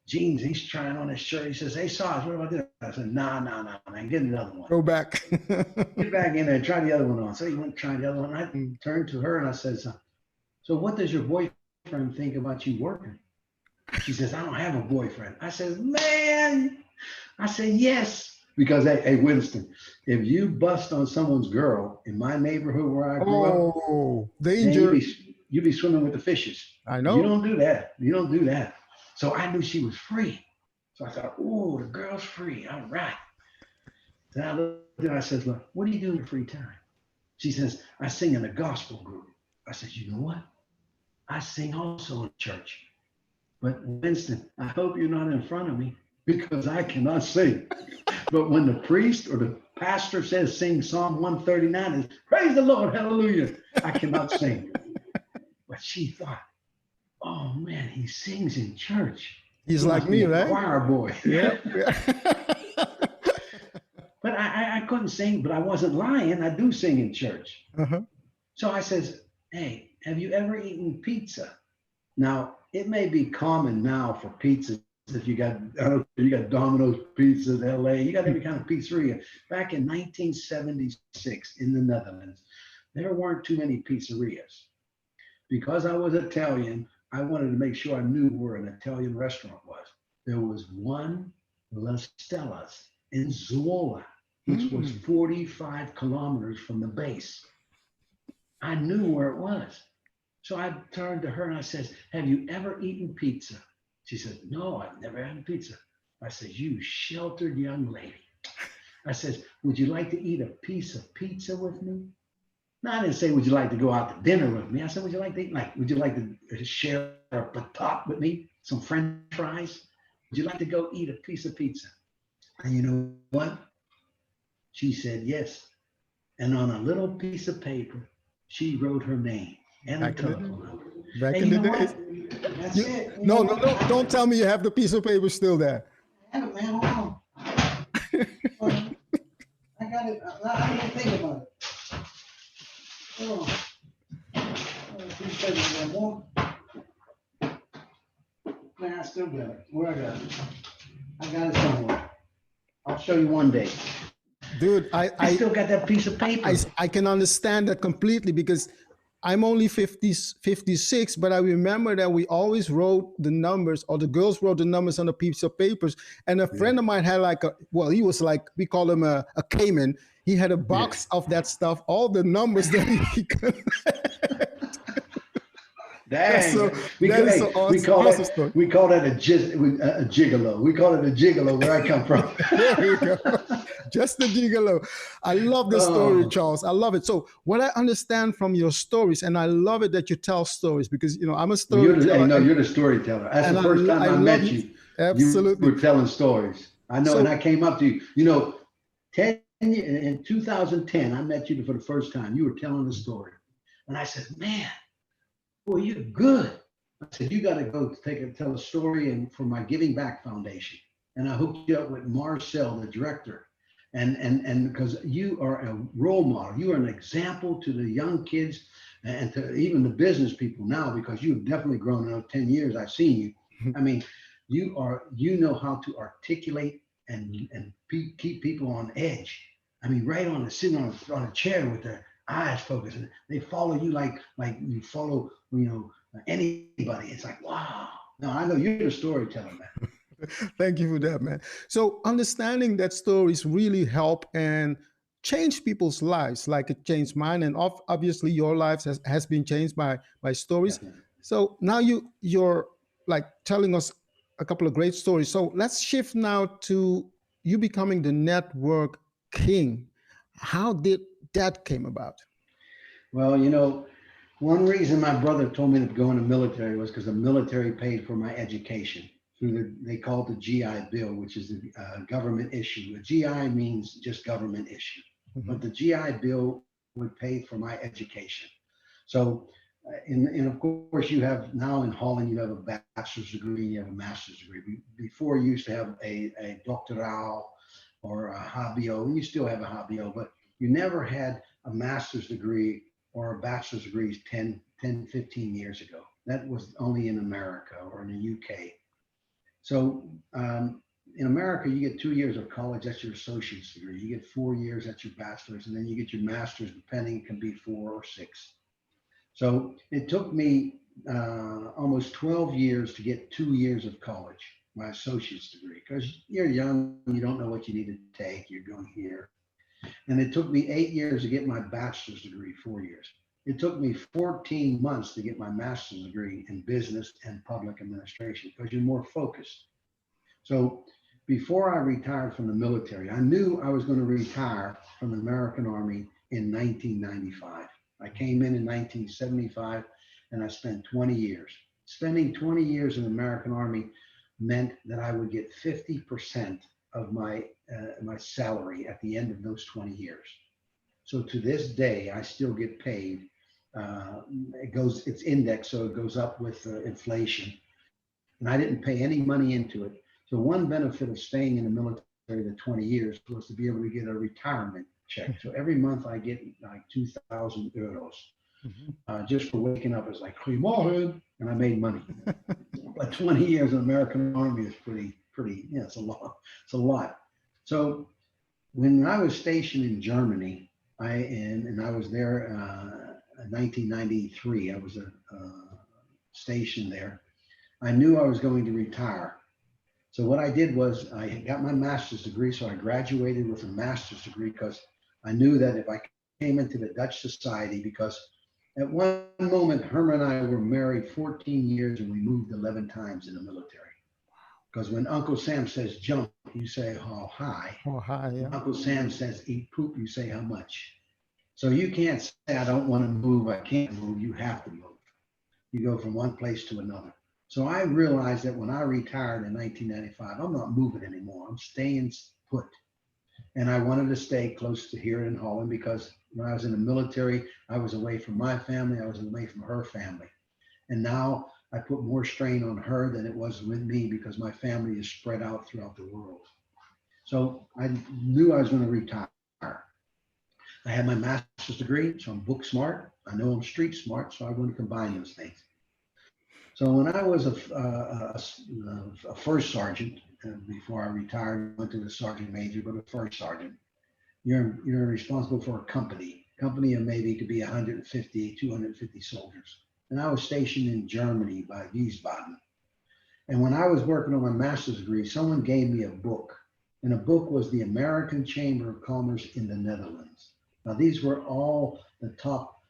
S1: he's trying on his shirt. He says, "Hey, Sarge, what about this?" I said, nah, man, get another one.
S2: Go back.
S1: Get back in there, try the other one on. So he went trying the other one. I turned to her and I said, "So what does your boyfriend think about you working?" She says, "I don't have a boyfriend." I said, "Man," I said, "Yes, Because hey, Winston, if you bust on someone's girl in my neighborhood where I grew up,
S2: Oh,
S1: man,
S2: danger.
S1: you be swimming with the fishes.
S2: I
S1: You
S2: know.
S1: don't do that. You don't do that. So I knew she was free. So I thought, oh, the girl's free. All right. Then I looked at her, I says, look, what do you do in your free time? She says, I sing in a gospel group. I said, you know what? I sing also in church. But Winston, I hope you're not in front of me because I cannot sing. But when the priest or the pastor says sing Psalm 139, is praise the Lord, hallelujah, I cannot sing. But she thought, oh man, he sings in church.
S2: He's
S1: He
S2: like
S1: must be
S2: me,
S1: a
S2: right?
S1: choir boy.
S2: Yeah. Yeah.
S1: But I couldn't sing, but I wasn't lying. I do sing in church.
S2: Uh-huh.
S1: So I says, hey, have you ever eaten pizza? Now, it may be common now for pizzas if you got, I don't know, you got Domino's Pizza in LA, you got every kind of pizzeria. Back in 1976 in the Netherlands, there weren't too many pizzerias. Because I was Italian, I wanted to make sure I knew where an Italian restaurant was. There was one La Stella's in Zuola, which was
S2: Mm.
S1: 45 kilometers from the base. I knew where it was. So I turned to her and I says, have you ever eaten pizza? She said, no, I've never had pizza. I said, you sheltered young lady. I says, would you like to eat a piece of pizza with me? No, I didn't say, would you like to go out to dinner with me? I said, would you like to eat, like, would you like to share a patat with me? Some French fries? Would you like to go eat a piece of pizza? And you know what? She said yes. And on a little piece of paper, she wrote her name and her
S2: Back in the day.
S1: telephone number.
S2: Back
S1: And
S2: in
S1: you
S2: the
S1: know
S2: days.
S1: what? That's
S2: You,
S1: it. You know
S2: no, no,
S1: what?
S2: no. Don't tell me you have the piece of paper still there.
S1: I have it, man. Hold on. Hold on. I got it. I didn't even think about it. Hold on. Piece of paper, man. More. Man, I still got it. Where I got it? I got it somewhere. I'll show you one day.
S2: Dude,
S1: I still got that piece of paper.
S2: I can understand that completely because I'm only 50, 56, but I remember that we always wrote the numbers, or the girls wrote the numbers on a piece of papers. And a friend of mine had like a, well, he was like, we call him a Cayman. He had a box of that stuff, all the numbers that he could.
S1: Dang.
S2: So,
S1: we,
S2: that is
S1: hey,
S2: so awesome,
S1: we call
S2: awesome
S1: that
S2: story.
S1: we call that a gigolo. We call it a gigolo where I come from.
S2: There you go. Just the gigolo. I love this story,
S1: Oh.
S2: Charles. I love it. So what I understand from your stories, and I love it that you tell stories because, you know, I'm a
S1: Well, you're
S2: storyteller.
S1: you're the storyteller. That's
S2: And
S1: the first time
S2: I
S1: I
S2: love
S1: met
S2: you.
S1: you. You
S2: Absolutely.
S1: were telling stories. I know, and
S2: So,
S1: I came up to you. You know, in 2010, I met you for the first time. You were telling a story, and I said, "Man, boy, you're good." I said, "You got to go tell a story and for my Giving Back Foundation." And I hooked you up with Marcel, the director, and because you are a role model, you are an example to the young kids and to even the business people now, because you've definitely grown in 10 years. I've seen you. I mean, you know how to articulate and keep people on edge. I mean, right on the sitting on a chair with their eyes focused, and they follow you like you follow anybody. It's like, wow. No, I know you're the storyteller, man.
S2: thank you for that, man. So understanding that stories really help and change people's lives, like it changed mine, and obviously your lives has been changed by stories.
S1: Definitely.
S2: So now you're like telling us a couple of great stories. So let's shift now to you becoming the network king. How did that came about?
S1: Well, one reason my brother told me to go in the military was because the military paid for my education through they call it the GI Bill, which is the government issue. A GI means just government issue,
S2: Mhm.
S1: but the GI Bill would pay for my education. So, and of course, you have now in Holland, you have a bachelor's degree, you have a master's degree. Before, you used to have a doctoral or a HBO, and you still have a HBO, but you never had a master's degree or a bachelor's degree 15 years ago. That was only in America or in the UK. So in America, you get 2 years of college, that's your associate's degree. You get 4 years, that's your bachelor's, and then you get your master's, depending, it can be 4 or 6. So it took me almost 12 years to get 2 years of college. my associate's degree, because you're young, you don't know what you need to take, you're going here. And it took me 8 years to get my bachelor's degree, 4 years. It took me 14 months to get my master's degree in business and public administration because you're more focused. So before I retired from the military, I knew I was going to retire from the American Army in 1995. I came in 1975 and I spent 20 years. Spending 20 years in the American Army meant that I would get 50% of my salary at the end of those 20 years. So to this day, I still get paid. It's indexed, so it goes up with inflation. And I didn't pay any money into it. So one benefit of staying in the military the 20 years was to be able to get a retirement check. So every month I get like 2,000 euros just for waking up. It's like, goedemorgen, and I made money. But 20 years in the American Army is pretty, yeah, it's a lot. It's a lot. So when I was stationed in Germany, I was there in 1993. I was stationed there. I knew I was going to retire. So what I did was I got my master's degree. So I graduated with a master's degree because I knew that if I came into the Dutch society, because at one moment, Herman and I were married 14 years and we moved 11 times in the military. Because when Uncle Sam says jump, you say how high.
S2: Oh, hi. Yeah.
S1: Uncle Sam says eat poop, you say how much. So you can't say I don't want to move, I can't move, you have to move. You go from one place to another. So I realized that when I retired in 1995, I'm not moving anymore. I'm staying put. And I wanted to stay close to here in Holland because when I was in the military, I was away from my family, I was away from her family. And now I put more strain on her than it was with me because my family is spread out throughout the world. So I knew I was going to retire. I had my master's degree, so I'm book smart. I know I'm street smart, so I want to combine those things. So when I was a first sergeant, before I retired, went to the sergeant major, but a first sergeant, you're responsible for a company. Company of maybe could be 150, 250 soldiers. And I was stationed in Germany by Wiesbaden. And when I was working on my master's degree, someone gave me a book. And the book was the American Chamber of Commerce in the Netherlands. Now, these were all the top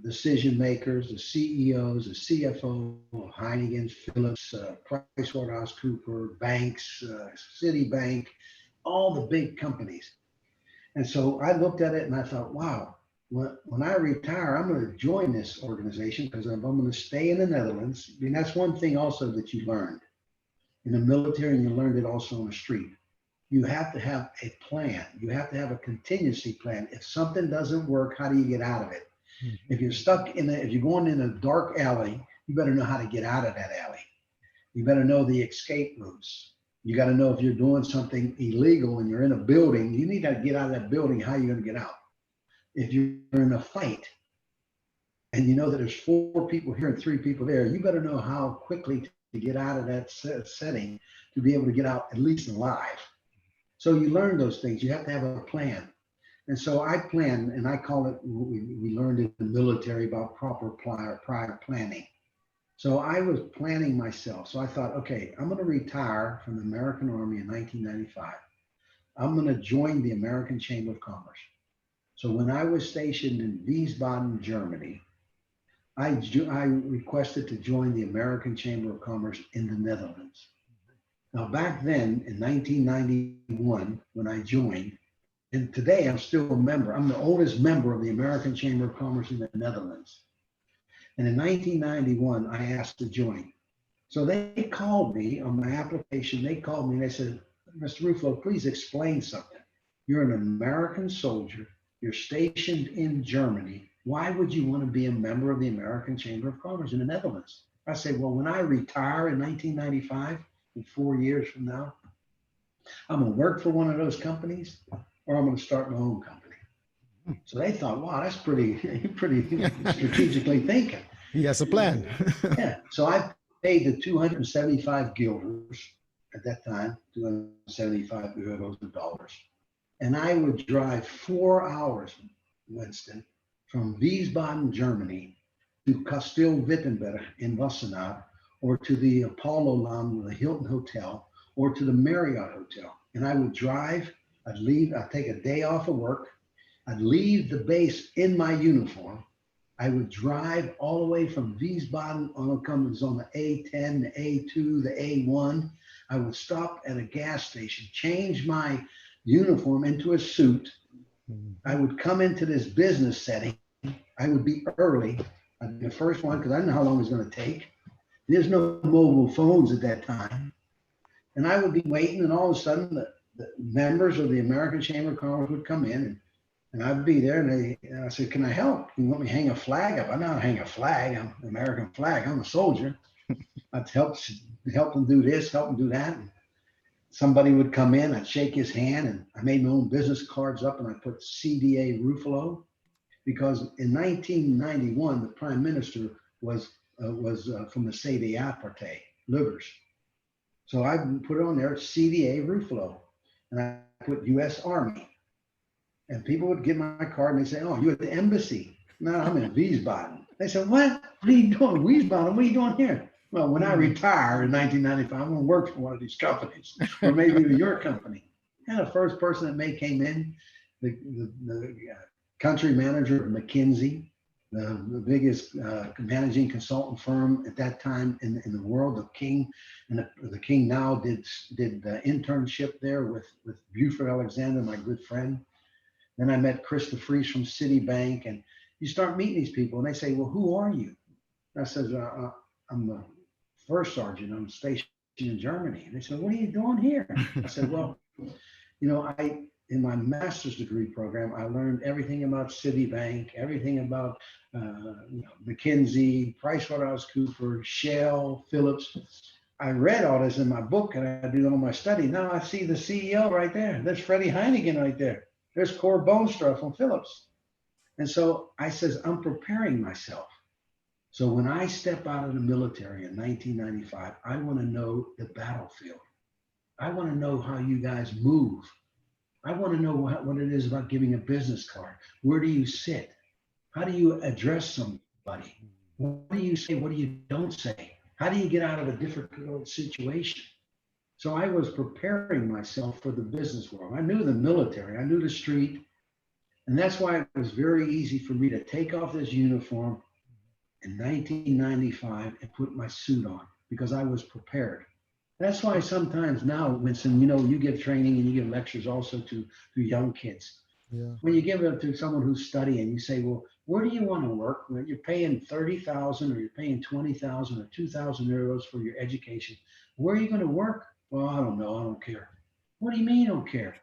S1: decision makers, the CEOs, the CFO of Heineken, Philips, PricewaterhouseCoopers, banks, Citibank, all the big companies. And so I looked at it and I thought, wow, when I retire, I'm going to join this organization because I'm going to stay in the Netherlands. I mean, that's one thing also that you learned in the military, and you learned it also on the street. You have to have a plan. You have to have a contingency plan. If something doesn't work, how do you get out of it? If you're stuck if you're going in a dark alley, you better know how to get out of that alley. You better know the escape routes. You got to know if you're doing something illegal and you're in a building, you need to get out of that building. How are you going to get out? If you're in a fight and you know that there's 4 people here and 3 people there, you better know how quickly to get out of that setting to be able to get out at least alive. So you learn those things. You have to have a plan. And so I planned, and I call it, we learned in the military about proper prior planning. So I was planning myself. So I thought, okay, I'm going to retire from the American Army in 1995. I'm going to join the American Chamber of Commerce. So when I was stationed in Wiesbaden, Germany, I requested to join the American Chamber of Commerce in the Netherlands. Now, back then in 1991, when I joined, and today I'm still a member, I'm the oldest member of the American Chamber of Commerce in the Netherlands. And in 1991, I asked to join. So they called me on my application. They called me and they said, Mr. Ruffalo, please explain something. You're an American soldier. You're stationed in Germany. Why would you want to be a member of the American Chamber of Commerce in the Netherlands? I said, well, when I retire in 1995, in 4 years from now, I'm going to work for one of those companies or I'm going to start my own company. So they thought, wow, that's pretty strategically thinking.
S2: He has a plan.
S1: Yeah. So I paid the 275 guilders at that time, 275 euros or dollars. And I would drive 4 hours, Winston, from Wiesbaden, Germany to Kasteel-Wittenberg in Wassenaar, or to the Apollo Lounge, the Hilton Hotel, or to the Marriott Hotel. And I would drive, I'd leave, I'd take a day off of work, I'd leave the base in my uniform. I would drive all the way from Wiesbaden on comes on the A10, the A2, the A1. I would stop at a gas station, change my uniform into a suit. I would come into this business setting. I would be early. I'd be the first one because I didn't know how long it was going to take. There's no mobile phones at that time. And I would be waiting, and all of a sudden the members of the American Chamber of Commerce would come in, and I'd be there, and I said, "Can I help? You want me to hang a flag up?" I'm not hang a flag. I'm an American flag. I'm a soldier. I'd help them do this, help them do that. And somebody would come in, I'd shake his hand, and I made my own business cards up, and I put CDA Ruffalo, because in 1991 the Prime Minister was from the Sede Aparte, Livers. So I put it on there, CDA Ruffalo, and I put U.S. Army. And people would get my card and they say, "Oh, you're at the embassy." "No, I'm in Wiesbaden." They said, "What? What are you doing, Wiesbaden? What are you doing here?" "Well, when I retire in 1995, I'm going to work for one of these companies, or maybe your company." And the first person that came in, the country manager of McKinsey, the biggest managing consultant firm at that time in the world, the King, and the King now did the internship there with Buford Alexander, my good friend. Then I met Chris DeFries from Citibank, and you start meeting these people, and they say, "Well, who are you?" And I said, "I'm the first sergeant. I'm stationed in Germany." And they said, "What are you doing here?" I said, "Well, in my master's degree program, I learned everything about Citibank, everything about McKinsey, PricewaterhouseCoopers, Shell, Phillips. I read all this in my book, and I did all my study. Now I see the CEO right there. There's Freddie Heineken right there. There's Cor Boonstra from Phillips." And so I says, I'm preparing myself. So when I step out of the military in 1995, I want to know the battlefield. I want to know how you guys move. I want to know what it is about giving a business card. Where do you sit? How do you address somebody? What do you say? What do you don't say? How do you get out of a difficult situation? So I was preparing myself for the business world. I knew the military, I knew the street. And that's why it was very easy for me to take off this uniform in 1995 and put my suit on, because I was prepared. That's why sometimes now, Winston, you give training and you give lectures also to young kids.
S2: Yeah.
S1: When you give it to someone who's studying, you say, "Well, where do you want to work?" Well, you're paying 30,000 or you're paying 20,000 or 2,000 euros for your education. Where are you going to work? "Well, I don't know. I don't care." What do you mean you don't care?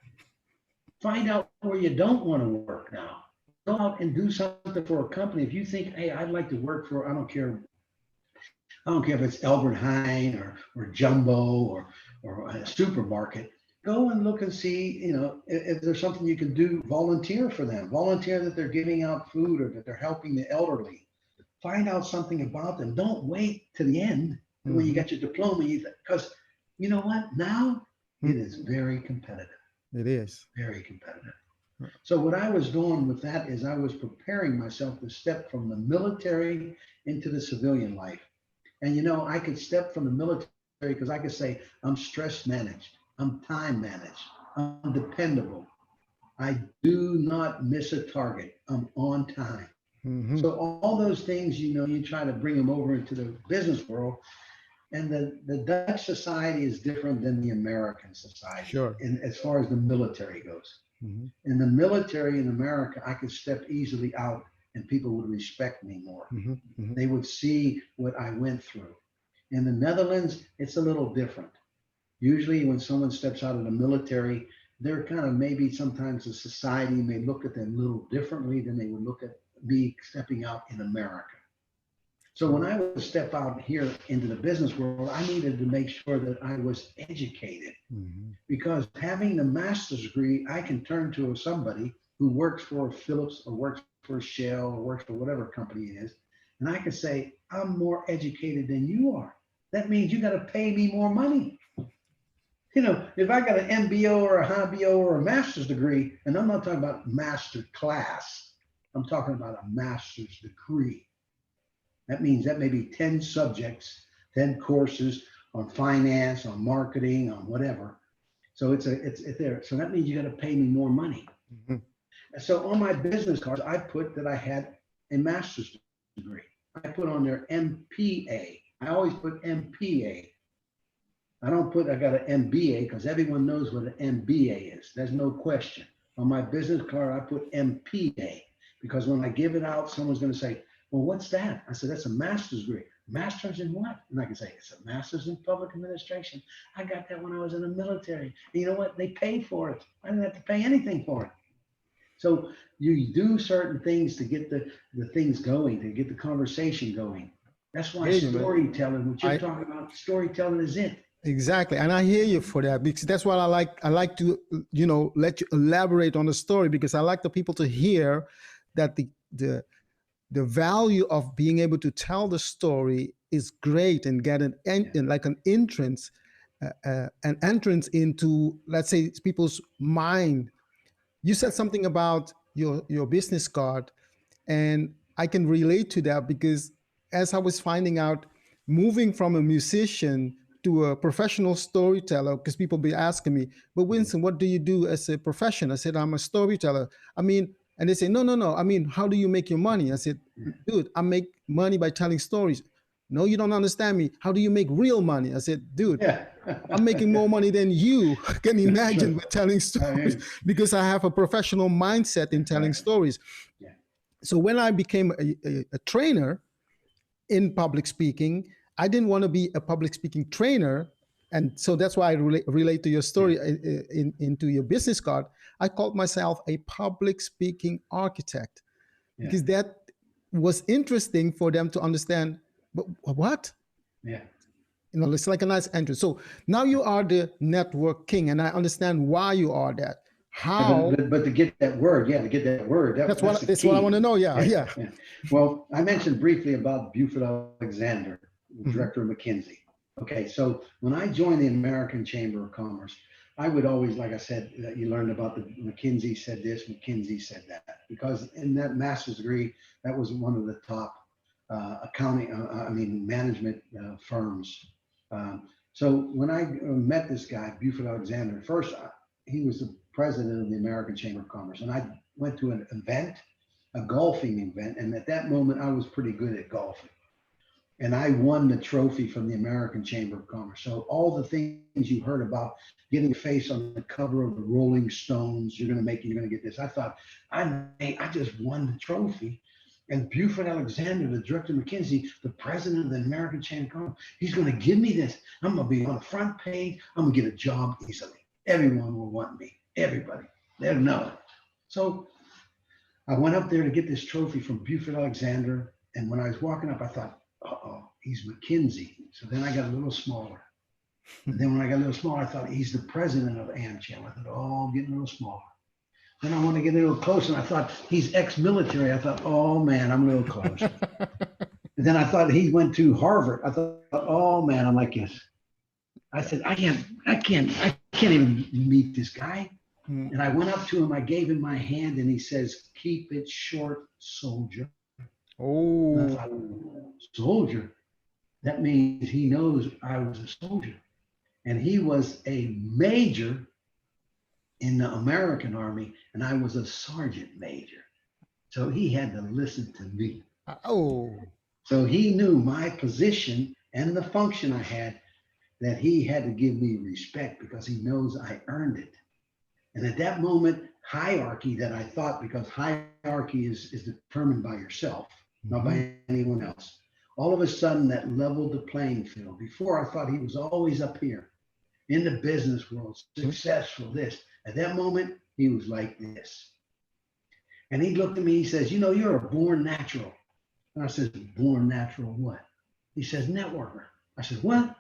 S1: Find out where you don't want to work now. Go out and do something for a company. If you think, "Hey, I'd like to work for," I don't care if it's Albert Heijn or Jumbo or a supermarket. Go and look and see, if there's something you can do. Volunteer for them. Volunteer that they're giving out food or that they're helping the elderly. Find out something about them. Don't wait to the end when you get your diploma, because you know what? Now it is very competitive.
S2: It is.
S1: Very competitive. So what I was doing with that is I was preparing myself to step from the military into the civilian life. And I could step from the military because I could say, I'm stress managed, I'm time managed, I'm dependable. I do not miss a target. I'm on time.
S2: Mm-hmm.
S1: So all those things, you try to bring them over into the business world. And the Dutch society is different than the American society.
S2: Sure.
S1: As far as the military goes.
S2: Mm-hmm.
S1: In the military in America, I could step easily out and people would respect me more.
S2: Mm-hmm. Mm-hmm.
S1: They would see what I went through. In the Netherlands, it's a little different. Usually when someone steps out of the military, they're kind of, maybe sometimes the society may look at them a little differently than they would look at me stepping out in America. So when I would step out here into the business world, I needed to make sure that I was educated.
S2: Mm-hmm.
S1: Because having the master's degree, I can turn to somebody who works for Phillips or works for Shell or works for whatever company it is, and I can say, I'm more educated than you are. That means you got to pay me more money. If I got an MBO or a HBO or a master's degree, and I'm not talking about master class, I'm talking about a master's degree. That means that may be 10 subjects 10 courses on finance, on marketing, on whatever. So it's there. So that means you got to pay me more money.
S2: Mhm.
S1: So on my business cards, I put that I had a master's degree. I put on there MPA. I always put MPA. I don't put I got an MBA because everyone knows what an MBA is. There's no question. On my business card, I put MPA because when I give it out, someone's going to say, well, what's that? I said, that's a master's degree. Master's in what? And I can say, it's a master's in public administration. I got that when I was in the military. And you know what? They paid for it. I didn't have to pay anything for it. So you do certain things to get the things going, to get the conversation going. That's why
S2: Hear you, man.
S1: storytelling, what you're
S2: I
S1: talking about, storytelling is it.
S2: exactly, and I hear you for that because that's what I like. I like to, let you elaborate on the story because I like the people to hear that the value of being able to tell the story is great and get like an entrance into, let's say, people's mind. You said something about your business card, and I can relate to that because as I was finding out, moving from a musician to a professional storyteller, because people be asking me, but Winston, what do you do as a profession? I said, I'm a storyteller. I mean, and they say, no, no, no. I mean, how do you make your money? I said, dude, I make money by telling stories. No, you don't understand me. How do you make real money? I said, dude,
S1: Yeah.
S2: I'm making more money than you can imagine
S1: Sure.
S2: with telling stories because I have a professional mindset in telling
S1: Right.
S2: stories.
S1: Yeah.
S2: So when I became a trainer in public speaking, I didn't want to be a public speaking trainer. And so that's why I relate to your story into your business card. I called myself a public speaking architect
S1: Yeah.
S2: because that was interesting for them to understand. But what?
S1: Yeah.
S2: It's like a nice entrance. So now you are the network king, and I understand why you are that.
S1: Yeah,
S2: How?
S1: but to get that word, yeah, to get that word, that's the
S2: That's what I want
S1: key.
S2: to know. Yeah,
S1: Yeah,
S2: yeah.
S1: yeah. Well, I mentioned briefly about Buford Alexander,
S2: Mhm.
S1: director of McKinsey. Okay, so when I joined the American Chamber of Commerce, I would always, like I said, you learned about the McKinsey said this, McKinsey said that, because in that master's degree, that was one of the top management firms. So when I met this guy, Buford Alexander, first he was the president of the American Chamber of Commerce, and I went to an event, a golfing event, and at that moment I was pretty good at golfing, and I won the trophy from the American Chamber of Commerce. So all the things you heard about getting your face on the cover of the Rolling Stones, you're going to get this. I thought I just won the trophy. And Buford Alexander, the director of McKinsey, the president of the American Chamber of Commerce, he's going to give me this. I'm going to be on the front page. I'm going to get a job easily. Everyone will want me. Everybody. They'll know it. So I went up there to get this trophy from Buford Alexander. And when I was walking up, I thought, uh-oh, he's McKinsey. So then I got a little smaller. And then when I got a little smaller, I thought he's the president of AmCham. I thought, oh, I'm getting a little smaller. Then I want to get a little closer. And I thought he's ex-military. I thought, oh man, I'm a little closer. And then I thought he went to Harvard. I thought, oh man, I'm like this. I said, I can't even meet this guy. And I went up to him, I gave him my hand, and he says, keep it short, soldier. And I
S2: Oh,
S1: thought, soldier? That means he knows I was a soldier. And he was a major in the American Army, and I was a sergeant major. So he had to listen to me.
S2: oh,
S1: So he knew my position and the function I had, that he had to give me respect because he knows I earned it. And at that moment, hierarchy that I thought, because hierarchy is determined by yourself, not by anyone else. All of a sudden, that leveled the playing field. Before, I thought he was always up here in the business world, successful, this. At that moment, he was like this. And he looked at me, he says, you're a born natural. And I said, born natural what? He says, networker. I said, what?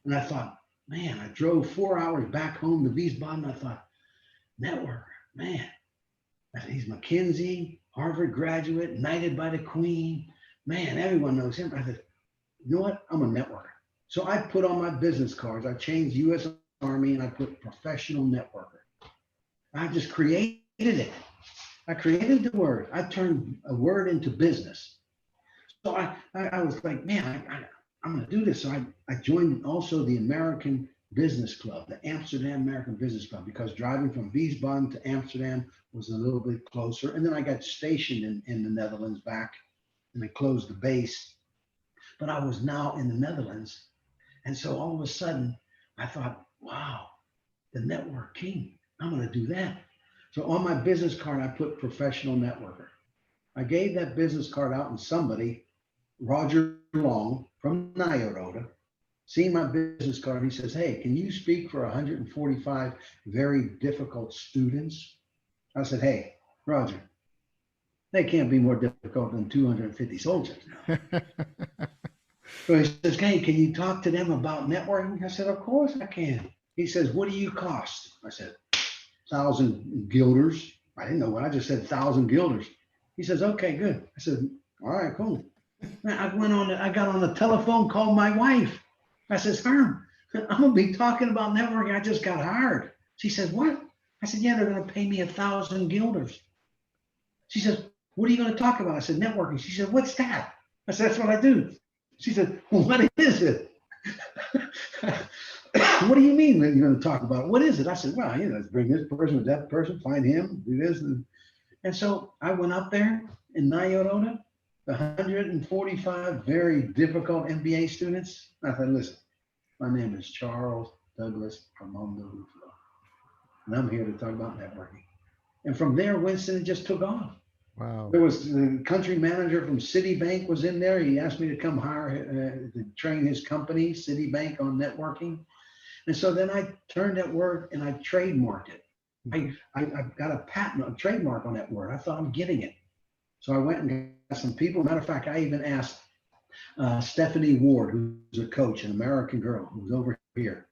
S1: And I thought, man, I drove 4 hours back home to Wiesbaden. I thought, networker, man. I said, he's McKinsey, Harvard graduate, knighted by the Queen. Man, everyone knows him. I said, you know what? I'm a networker. So I put on my business cards, I changed U.S. Army and I put professional networker. I just created it. I created the word. I turned a word into business. So I was like, man, I'm going to do this. So I joined also the American Business Club, the Amsterdam American Business Club, because driving from Wiesbaden to Amsterdam was a little bit closer. And then I got stationed in the Netherlands back, and they closed the base. But I was now in the Netherlands. And so all of a sudden, I thought, wow, the network king, I'm going to do that. So on my business card, I put professional networker. I gave that business card out, and somebody, Roger Long from Nyoroda, seeing my business card, he says, hey, can you speak for 145 very difficult students? I said, hey, Roger, they can't be more difficult than 250 soldiers. So he says, hey, can you talk to them about networking? I said, of course I can. He says, what do you cost? I said, 1,000 guilders. I didn't know what I just said, 1,000 guilders. He says, okay, good. I said, all right, cool. I got on the telephone, called my wife. I says, Herm, I'm gonna be talking about networking. I just got hired. She says, what? I said, yeah, they're gonna pay me 1,000 guilders. She says, what are you gonna talk about? I said, networking. She said, what's that? I said, that's what I do. She said, well, what is it? What do you mean that you're going to talk about? What is it? I said, well, let's bring this person with that person, find him, do this. And so I went up there in Nyoroda, 145 very difficult MBA students. I said, listen, my name is Charles Douglas Armando Ruffalo, and I'm here to talk about networking. And from there, Winston, it just took off.
S2: Wow.
S1: There was the country manager from Citibank was in there. He asked me to come to train his company, Citibank, on networking. And so then I turned that word and I trademarked it. I got a patent, a trademark on that word. I thought, I'm getting it. So I went and got some people. Matter of fact, I even asked Stephanie Ward, who's a coach, an American girl who's over here.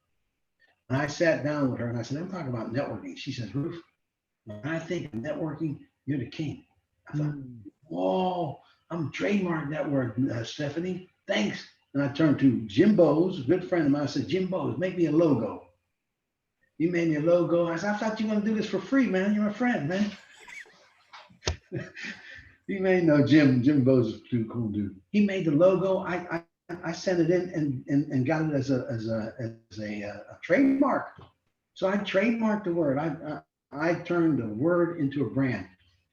S1: And I sat down with her and I said, I'm talking about networking. She says, Roof, when I think of networking, you're the king. I thought, whoa, I'm trademarking that word, Stephanie. Thanks. And I turned to Jim Bowes, a good friend of mine. I said, Jim Bowes, make me a logo. You made me a logo. I said, I thought you were going to do this for free, man. You're my friend, man. You may know Jim. Jim Bowes is a pretty cool dude. He made the logo. I sent it in and got it as a trademark. So I trademarked the word. I turned the word into a brand.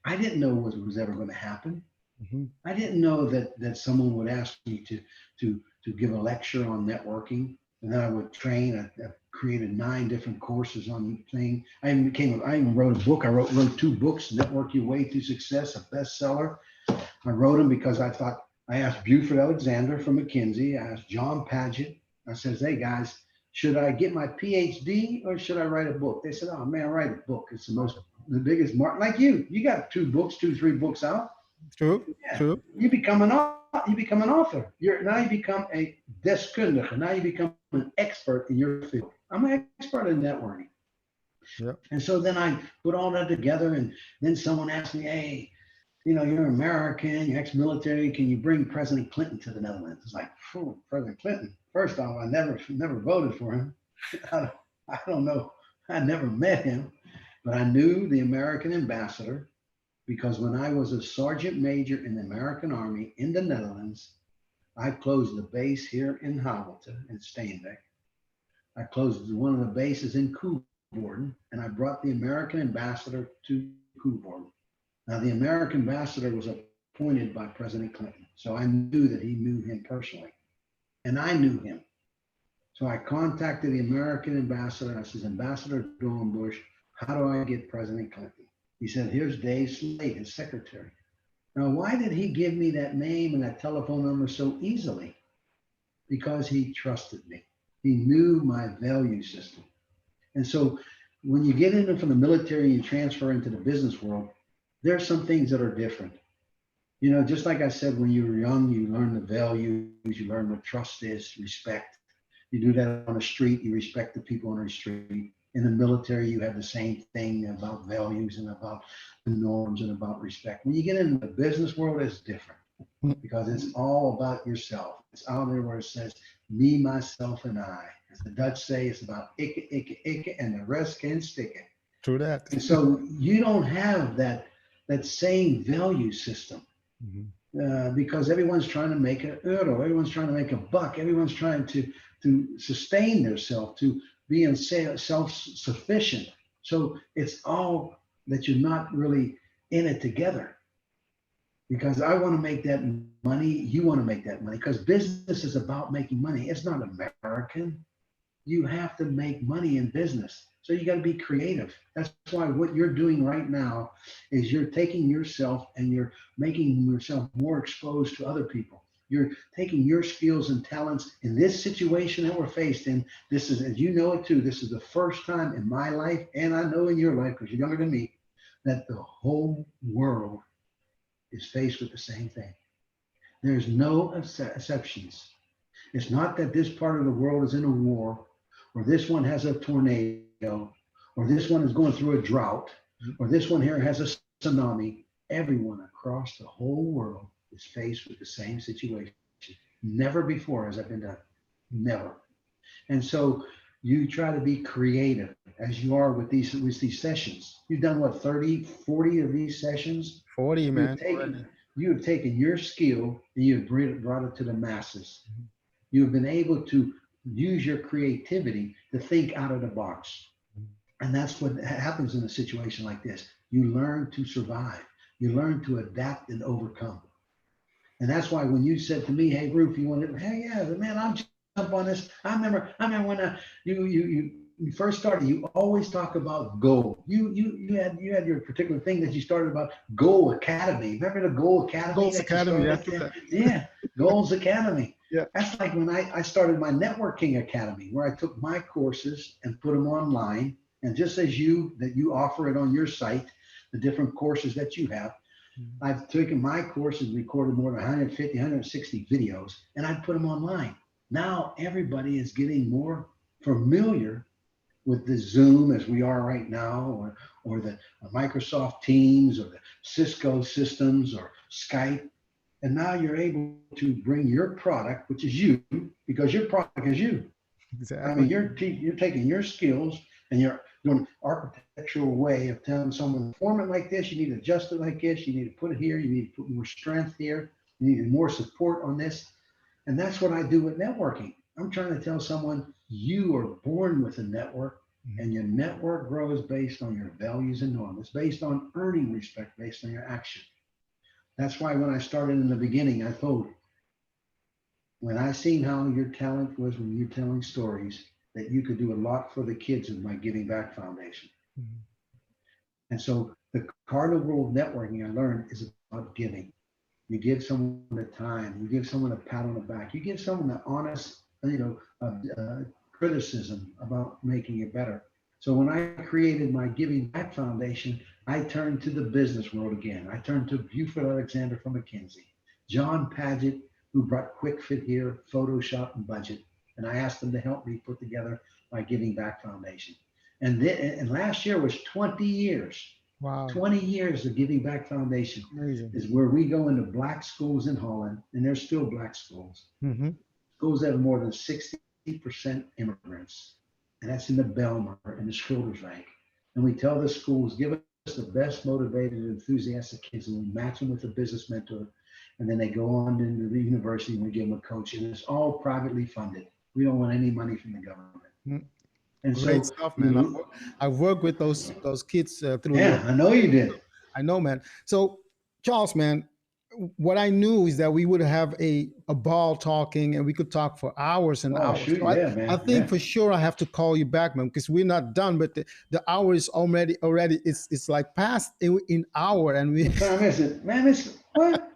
S1: I didn't know what was ever going to happen. Mm-hmm. I didn't know that someone would ask me to give a lecture on networking, and then I would train. I created 9 different courses on the thing. I even wrote a book. I wrote 2 books, Network Your Way to Success, a bestseller. I wrote them because I thought, I asked Buford Alexander from McKinsey, I asked John Paget. I says, hey guys, should I get my PhD or should I write a book? They said, oh man, write a book. It's the biggest market. Like you got 2 books, 3 books out.
S2: True.
S1: Yeah.
S2: True.
S1: You become an author. Now you become a deskundige. Now you become an expert in your field. I'm an expert in networking.
S2: Yep.
S1: And so then I put all that together, and then someone asked me, hey, you're American, you're ex-military, can you bring President Clinton to the Netherlands? It's like, President Clinton. First off, I never voted for him. I don't know. I never met him, but I knew the American ambassador, because when I was a sergeant major in the American Army in the Netherlands, I closed the base here in Hamilton in Steenwijk. I closed one of the bases in Coevorden, and I brought the American ambassador to Coevorden. Now, the American ambassador was appointed by President Clinton, so I knew that he knew him personally, and I knew him. So I contacted the American ambassador. I said, Ambassador Dornbush, how do I get President Clinton? He said, here's Dave Slade, his secretary. Now, why did he give me that name and that telephone number so easily? Because he trusted me. He knew my value system. And so when you get into from the military, you transfer into the business world, there are some things that are different. Just like I said, when you were young, you learn the values, you learn what trust is, respect. You do that on the street, you respect the people on the street. In the military, you have the same thing about values and about the norms and about respect. When you get into the business world, it's different because it's all about yourself. It's out there where it says, me, myself, and I. As the Dutch say, it's about ikke, ikke, ikke, and the rest can stick it.
S2: True that.
S1: And so you don't have that same value system. Mm-hmm. because everyone's trying to make an euro, everyone's trying to make a buck, everyone's trying to sustain themselves, to be in self-sufficient. So it's all that you're not really in it together. Because I want to make that money, you want to make that money. Because business is about making money. It's not American. You have to make money in business. So you got to be creative. That's why what you're doing right now is you're taking yourself and you're making yourself more exposed to other people. You're taking your skills and talents in this situation that we're faced in. This is, as you know it too, this is the first time in my life, and I know in your life, because you're younger than me, that the whole world is faced with the same thing. There's no exceptions. It's not that this part of the world is in a war, or this one has a tornado, or this one is going through a drought, or this one here has a tsunami. Everyone across the whole world is faced with the same situation. Never before has that been done. Never. And so you try to be creative as you are with these sessions. You've done what, 30, 40 of these sessions?
S2: 40, man.
S1: You have taken your skill and you have brought it to the masses. You have been able to use your creativity to think out of the box. And that's what happens in a situation like this. You learn to survive. You learn to adapt and overcome. And that's why when you said to me, "Hey, Roof, you want to?" Hey, yeah, man, I'll jump on this. I remember when you first started. You always talk about goal. You had your particular thing that you started about Goal Academy. Remember the Goal Academy?
S2: Goals Academy.
S1: Yeah, Goals Academy.
S2: Yeah.
S1: That's like when I started my networking academy, where I took my courses and put them online. And just as you offer it on your site, the different courses that you have, I've taken my courses, recorded more than 150, 160 videos, and I put them online. Now everybody is getting more familiar with the Zoom as we are right now, or the Microsoft Teams, or the Cisco systems, or Skype. And now you're able to bring your product, which is you, because your product is you.
S2: Exactly.
S1: I mean, you're taking your skills and you're doing an architectural way of telling someone, form it like this, you need to adjust it like this, you need to put it here, you need to put more strength here, you need more support on this. And that's what I do with networking. I'm trying to tell someone, you are born with a network, and your network grows based on your values and norms. It's based on earning respect, based on your action. That's why when I started in the beginning, I told, when I seen how your talent was when you're telling stories, that you could do a lot for the kids in my Giving Back Foundation. And so the cardinal rule of networking I learned is about giving. You give someone the time, you give someone a pat on the back, you give someone an honest, criticism about making it better. So when I created my Giving Back Foundation, I turned to the business world again. I turned to Buford Alexander from McKinsey, John Paget, who brought Quick Fit here, Photoshop, and budget. And I asked them to help me put together my Giving Back Foundation. And last year was 20 years.
S2: Wow.
S1: 20 years of Giving Back Foundation.
S2: Amazing.
S1: Is where we go into black schools in Holland, and there's still black schools. Schools that have more than 60% immigrants. And that's in the Belmer and the Schilderswijk. And we tell the schools, give us the best motivated, enthusiastic kids, and we match them with a business mentor. And then they go on into the university and we give them a coach. And it's all privately funded. We don't want any money from the government. And
S2: great
S1: so,
S2: stuff, man. I've worked with those kids through.
S1: Yeah, I know you did.
S2: I know, man. So, Charles, man, what I knew is that we would have a ball talking, and we could talk for hours and hours.
S1: Shoot,
S2: so I think for sure I have to call you back, man, because we're not done. But the hour is already it's like past in hour, and we.
S1: What time is it, man? It's what?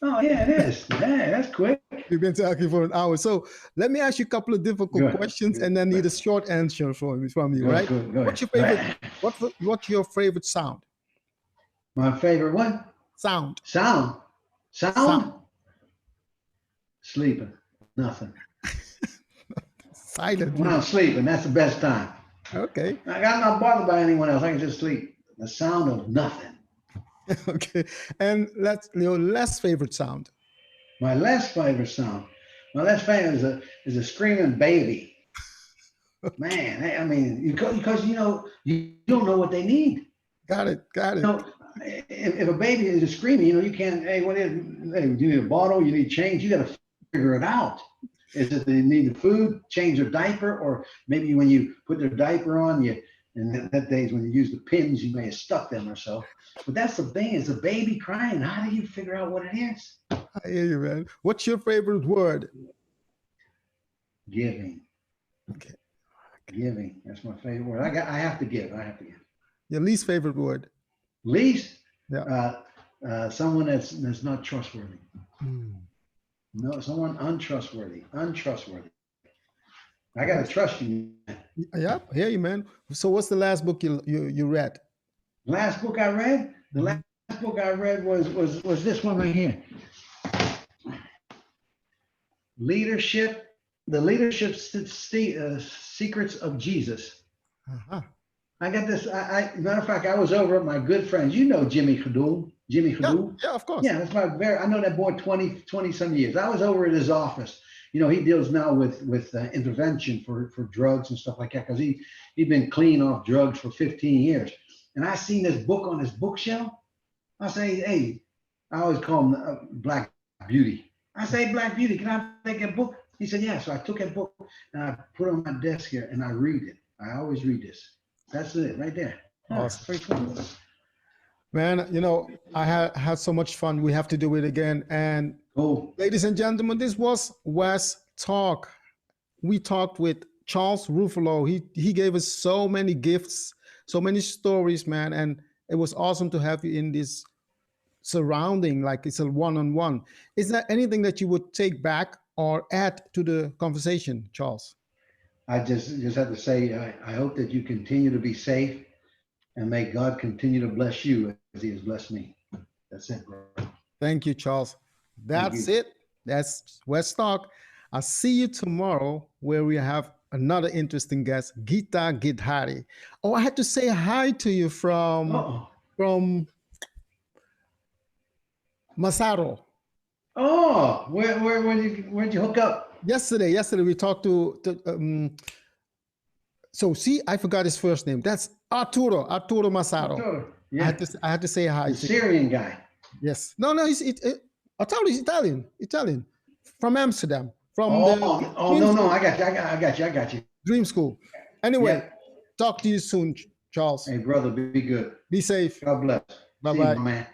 S1: Oh yeah, it is. Man, that's quick.
S2: We've been talking for an hour. So let me ask you a couple of difficult questions, and then need a short answer from you, right?
S1: Go
S2: What's your favorite? What's your favorite sound?
S1: My favorite one?
S2: Sound.
S1: Sleeping. Nothing.
S2: Silent.
S1: When I'm sleeping, that's the best time.
S2: Okay.
S1: I got not bothered by anyone else. I can just sleep. The sound of nothing.
S2: Okay. And your less favorite sound.
S1: My less favorite sound. My less favorite is a screaming baby. Man, I mean, because you don't know what they need.
S2: Got it.
S1: if a baby is screaming, you can't, hey, what is, hey, you need a bottle, you need change, you got to figure it out. Is it they need the food, change their diaper, or maybe when you put their diaper on, and that days when you use the pins, you may have stuck them or so. But that's the thing, is a baby crying. How do you figure out what it is?
S2: I hear you, man. What's your favorite word?
S1: Giving.
S2: Okay.
S1: Giving. That's my favorite word. I have to give. I have to give.
S2: Your least favorite word?
S1: Least?
S2: Yeah.
S1: Someone that's not trustworthy.
S2: Hmm.
S1: No, someone untrustworthy. Untrustworthy. I gotta trust you.
S2: Yeah, I hear you, man. So what's the last book you read?
S1: Last book I read? The last book I read was this one right here. Leadership, the leadership secrets of Jesus.
S2: Uh-huh.
S1: I got this. Matter of fact, I was over at my good friends. You know Jimmy Khadul. Jimmy Khadul.
S2: Yeah, of course.
S1: Yeah, that's I know that boy 20 some years. I was over at his office. He deals now with intervention for drugs and stuff like that, because he'd been clean off drugs for 15 years. And I seen this book on his bookshelf. I say, hey, I always call him Black Beauty. I say, Black Beauty, can I take a book? He said, yeah. So I took that book and I put it on my desk here and I read it. I always read this. That's it right there.
S2: Awesome.
S1: Very cool.
S2: Man, I had so much fun. We have to do it again. And ladies and gentlemen, this was West Talk. We talked with Charles Ruffalo. He gave us so many gifts, so many stories, man. And it was awesome to have you in this surrounding, like it's a one-on-one. Is there anything that you would take back or add to the conversation, Charles?
S1: I just have to say, I hope that you continue to be safe, and may God continue to bless you as he has blessed me. That's it, bro.
S2: Thank you, Charles. That's it. That's West Talk. I'll see you tomorrow, where we have another interesting guest, Gita Gidhari. Oh, I had to say hi to you from Masaro.
S1: Oh, where'd you hook up?
S2: Yesterday we talked to so see, I forgot his first name. That's Arturo Masaro.
S1: Arturo, yeah.
S2: I had to say hi.
S1: The Syrian guy.
S2: Yes. No, Arturo is Italian. From Amsterdam.
S1: No, I got you.
S2: Dream School. Anyway, talk to you soon, Charles.
S1: Hey, brother, be good.
S2: Be safe.
S1: God bless.
S2: Bye-bye.
S1: See you, man.